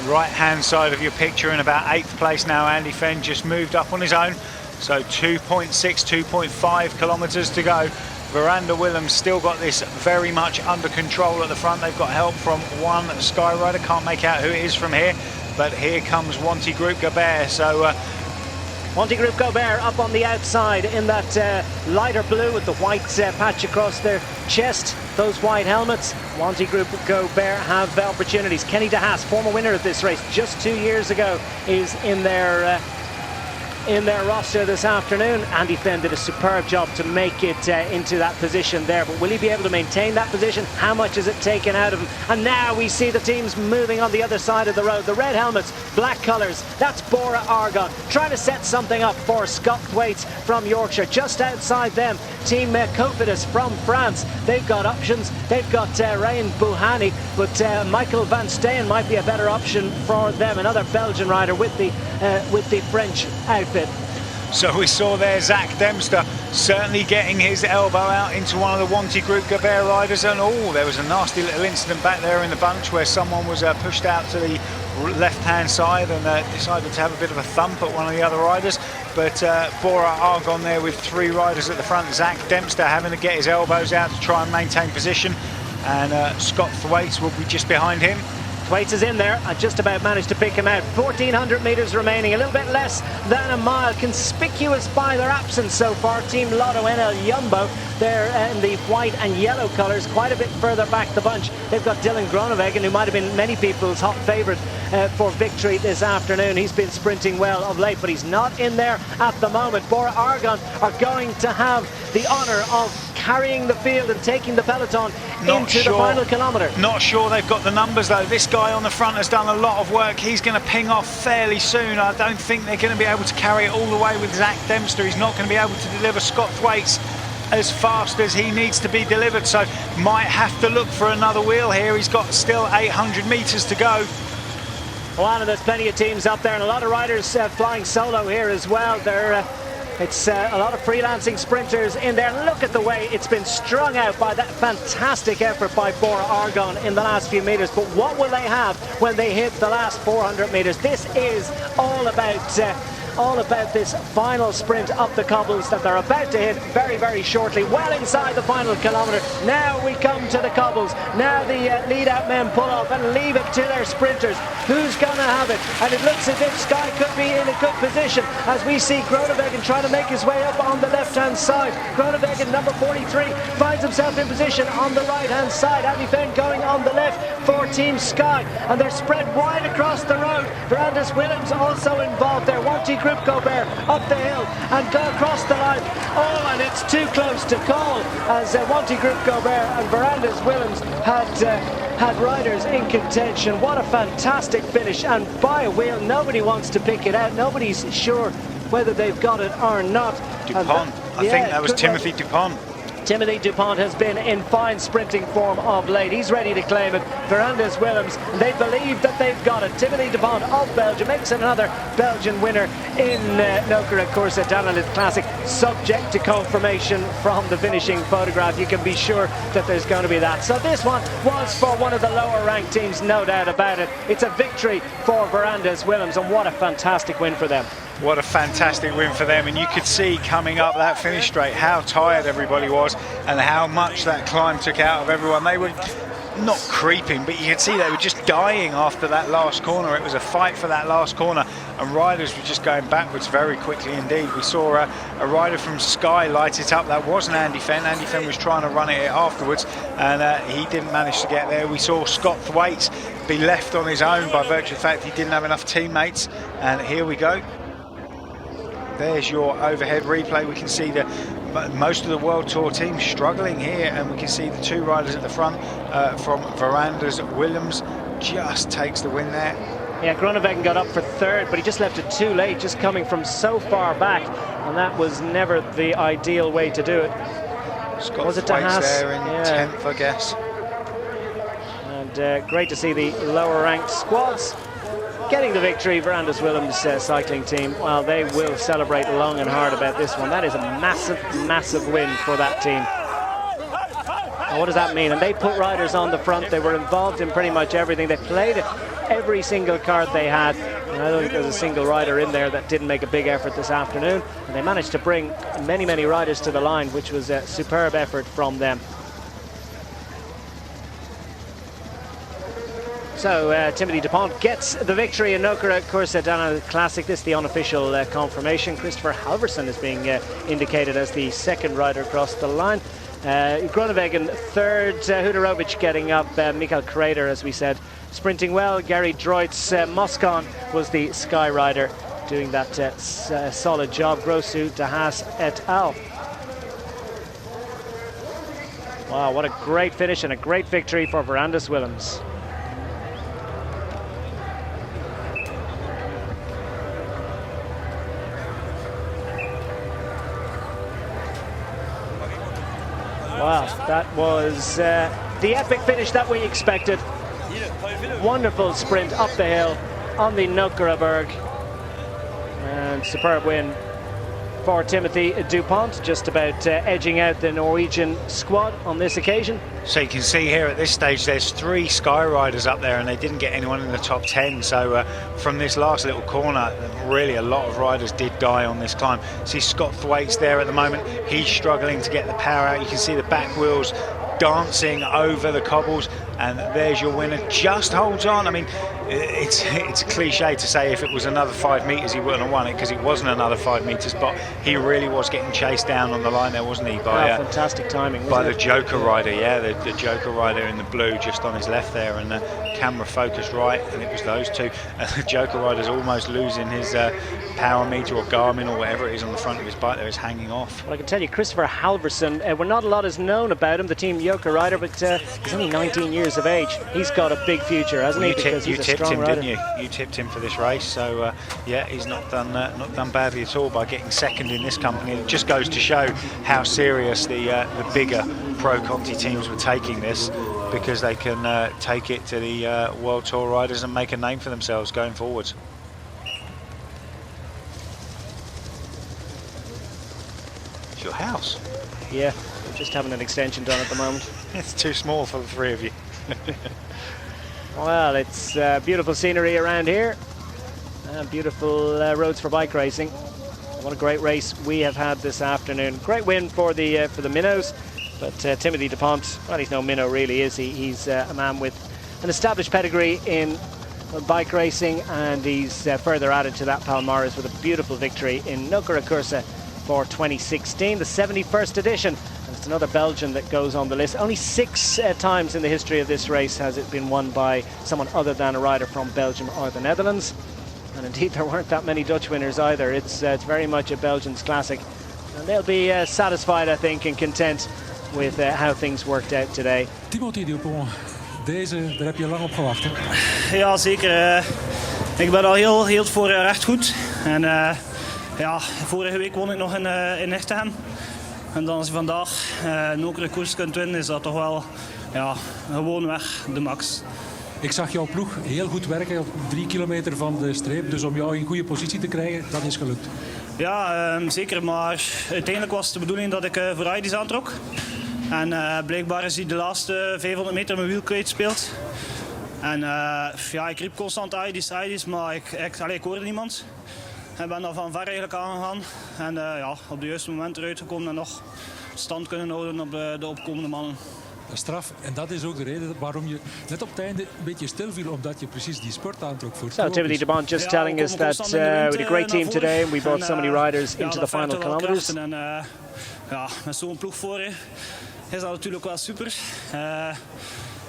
Right hand side of your picture in about 8th place now. Andy Fenn just moved up on his own, so 2.6, 2.5 kilometres to go. Veranda Willems still got this very much under control at the front. They've got help from one Sky rider, can't make out who it is from here, but here comes Wanty Group Gabert. So Wanty Group Gobert up on the outside in that lighter blue with the white patch across their chest, those white helmets. Wanty Group Gobert have opportunities. Kenny de Haas, former winner of this race just 2 years ago, is in their roster this afternoon. Andy Fenn did a superb job to make it into that position there, but will he be able to maintain that position? How much is it taken out of him? And now we see the teams moving on the other side of the road. The red helmets, black colours, that's Bora Argon trying to set something up for Scott Thwaites from Yorkshire. Just outside them, Team Cofidis from France. They've got options. They've got Ryan Bouhanni, but Michael Van Steen might be a better option for them, another Belgian rider with the French outfit. So we saw there Zach Dempster certainly getting his elbow out into one of the Wanty Group Gabert riders, and there was a nasty little incident back there in the bunch where someone was pushed out to the left-hand side and decided to have a bit of a thump at one of the other riders. But Bora Argon there with 3 riders at the front. Zach Dempster having to get his elbows out to try and maintain position, and Scott Thwaites will be just behind him. Thwaites is in there. I just about managed to pick him out. 1,400 metres remaining, a little bit less than a mile. Conspicuous by their absence so far, Team LottoNl-Jumbo. They're in the white and yellow colours, quite a bit further back the bunch. They've got Dylan Groenewegen, who might have been many people's hot favourite for victory this afternoon. He's been sprinting well of late, but he's not in there at the moment. Bora Argon are going to have the honour of carrying the field and taking the peloton into the final kilometre. Not sure they've got the numbers though. This guy on the front has done a lot of work. He's going to ping off fairly soon. I don't think they're going to be able to carry it all the way with Zach Dempster. He's not going to be able to deliver Scott Thwaites as fast as he needs to be delivered, so might have to look for another wheel here. He's got still 800 metres to go. Well, and there's plenty of teams up there and a lot of riders flying solo here as well. They're It's a lot of freelancing sprinters in there. Look at the way it's been strung out by that fantastic effort by Bora Argon in the last few meters. But what will they have when they hit the last 400 meters? This is all about this final sprint up the cobbles that they're about to hit very, very shortly, well inside the final kilometre. Now we come to the cobbles. Now the lead-out men pull off and leave it to their sprinters. Who's going to have it? And it looks as if Sky could be in a good position as we see Groenewegen trying to make his way up on the left-hand side. Groenewegen, number 43, finds himself in position on the right-hand side. Andy Fenn going on the left for Team Sky, and they're spread wide across the road. Veranda Willems also involved there. Kruopis up the hill and go across the line. Oh, and it's too close to call as Kruopis and Veranda's Willems had riders in contention. What a fantastic finish, and by a wheel. Nobody wants to pick it out. Nobody's sure whether they've got it or not. Dupont, I think that was Timothy Dupont. Timothy Dupont has been in fine sprinting form of late. He's ready to claim it. Veranda's Willems, they believe that they've got it. Timothy Dupont of Belgium makes another Belgian winner in Nokere Koerse Danalit Classic, subject to confirmation from the finishing photograph. You can be sure that there's going to be that. So this one was for one of the lower ranked teams, no doubt about it. It's a victory for Veranda's Willems, and what a fantastic win for them. What a fantastic win for them, and you could see coming up that finish straight how tired everybody was and how much that climb took out of everyone. They were not creeping, but you could see they were just dying after that last corner. It was a fight for that last corner, and riders were just going backwards very quickly indeed. We saw a rider from Sky light it up. That wasn't Andy Fenn. Andy Fenn was trying to run it afterwards, and he didn't manage to get there. We saw Scott Thwaites be left on his own by virtue of the fact he didn't have enough teammates, and here we go. There's your overhead replay. We can see that most of the World Tour team struggling here, and we can see the two riders at the front from Veranda's Willems just takes the win there. Yeah, Groenewegen got up for third, but he just left it too late, just coming from so far back, and that was never the ideal way to do it. Scott was it Thwaites there in 10th, I guess. And great to see the lower ranked squads getting the victory. Veranda's Willems cycling team, well, they will celebrate long and hard about this one. That is a massive, massive win for that team. And what does that mean? And they put riders on the front. They were involved in pretty much everything. They played every single card they had. And I don't think there's a single rider in there that didn't make a big effort this afternoon. And they managed to bring many, many riders to the line, which was a superb effort from them. So Timothy Dupont gets the victory in Nokere Koerse Danalit Classic. This is the unofficial confirmation. Kristoffer Halvorsen is being indicated as the second rider across the line. Groenewegen third, Huderovic getting up, Mikael Krader, as we said, sprinting well. Gary Droitz, Moscon was the Sky rider, doing that solid job. Grosu, De Haas et al. Wow, what a great finish and a great victory for Veranda's Willems. Wow, that was the epic finish that we expected. Wonderful sprint up the hill on the Nokereberg. And superb win for Timothy Dupont, just about edging out the Norwegian squad on this occasion. So you can see here at this stage there's 3 Sky riders up there, and they didn't get anyone in the top 10. So from this last little corner, really a lot of riders did die on this climb. See Scott Thwaites there at the moment. He's struggling to get the power out. You can see the back wheels dancing over the cobbles, and there's your winner. Just holds on. I mean, it's a cliche to say if it was another 5 meters he wouldn't have won it, because it wasn't another 5 meters, but he really was getting chased down on the line there, wasn't he, by fantastic timing, by the Joker rider. Yeah, the Joker rider in the blue just on his left there, and the camera focused right, and it was those two. And the Joker rider's almost losing his power meter or Garmin or whatever it is on the front of his bike there. Is hanging off. Well, I can tell you, Kristoffer Halvorsen, well, not a lot is known about him, the Team Joker rider, but he's only 19 years of age. He's got a big future, hasn't he? Because he's a strong rider. Didn't you? You tipped him for this race, so yeah, he's not done badly at all by getting second in this company. It just goes to show how serious the bigger Pro Conti teams were taking this, because they can take it to the World Tour riders and make a name for themselves going forwards. house. Yeah, we're just having an extension done at the moment. It's too small for the three of you. Well, it's beautiful scenery around here. Beautiful roads for bike racing. What a great race we have had this afternoon. Great win for the minnows, but Timothy Dupont, well, he's no minnow really, is he? He's a man with an established pedigree in bike racing, and he's further added to that Palmares with a beautiful victory in Nokere Koerse for 2016, the 71st edition. And it's another Belgian that goes on the list. Only 6 times in the history of this race has it been won by someone other than a rider from Belgium or the Netherlands. And indeed, there weren't that many Dutch winners either. It's very much a Belgians classic. And they'll be satisfied, I think, and content with how things worked out today. Timothy Dupont, deze, daar heb je lang op gewacht, hè? Ja, zeker. Ik ben al heel het voorjaar echt goed. En ja, vorige week won ik nog in Ichtegem. En dan als je vandaag Nokere Koerse kunt winnen, is dat toch wel gewoon weg de max. Ik zag jouw ploeg heel goed werken op 3 kilometer van de streep. Dus om jou in goede positie te krijgen, dat is gelukt. Ja, zeker. Maar uiteindelijk was het de bedoeling dat ik voor ID's aantrok. En blijkbaar is hij de laatste 500 meter mijn wiel kwijtspeeld. En ja, ik riep constant ID's, maar ik hoorde niemand. En ben dan van ver eigenlijk aangegaan. En ja, op de juiste moment eruit gekomen en nog stand kunnen houden op de opkomende mannen. Straf, en dat is ook de reden waarom je net op het einde een beetje stil viel, omdat je precies die sport aantrok voor So Timothy Dupont just telling us that we had a great team today and we brought so many riders into the final kilometers. En ja, met zo'n ploeg voor je is dat natuurlijk wel super.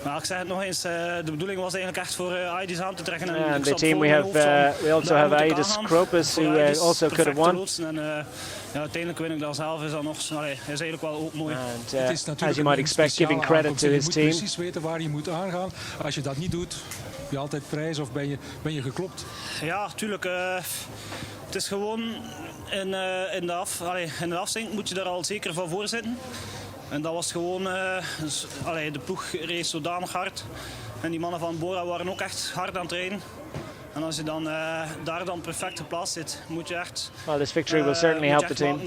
Maar ik zeg het nog eens, de bedoeling was eigenlijk echt voor ID's aan te trekken. And the team we also have Kruopis who also could have won. Ja, uiteindelijk win ik daar zelf, is dat nog is eigenlijk wel ook mooi. And as you might expect, giving credit to his team. Je moet precies weten waar je moet aangaan. Als je dat niet doet, heb je altijd prijs of ben je geklopt. Ja, tuurlijk. Het is gewoon in de afzink moet je daar al zeker van voor zitten. En dat was gewoon, de ploeg race zodanig hard. En die mannen van Bora waren ook echt hard aan het rijden. En als je dan daar dan perfect geplaatst zit, moet je echt... Well, this victory will certainly help the team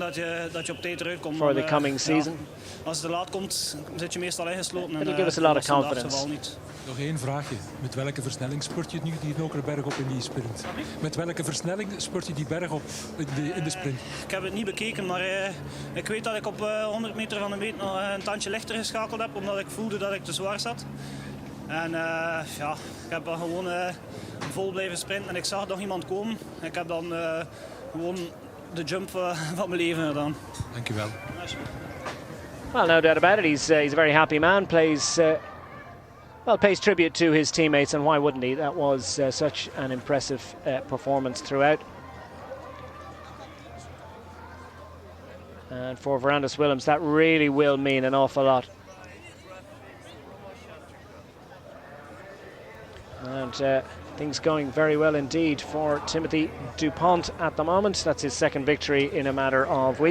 dat je op tijd eruit komt. for the coming season. Ja, als het te laat komt, zit je meestal ingesloten. It'll give us a lot of confidence. Nog één vraagje. Met welke versnelling spurt je nu die Nokereberg op in die sprint? Met welke versnelling spurt je die berg op in de sprint? Ik heb het niet bekeken, maar ik weet dat ik op 100 meter van de meet nog een tandje lichter geschakeld heb, omdat ik voelde dat ik te zwaar zat. En ja, ik heb dan gewoon vol blijven sprinten en ik zag nog iemand komen. Ik heb dan gewoon de jump van mijn leven gedaan. Dankjewel. Well, no doubt about it. He's a very happy man. Pays tribute to his teammates, and why wouldn't he? That was such an impressive performance throughout. And for Veranda's Willems, that really will mean an awful lot. And things going very well indeed for Timothy Dupont at the moment. That's his second victory in a matter of weeks.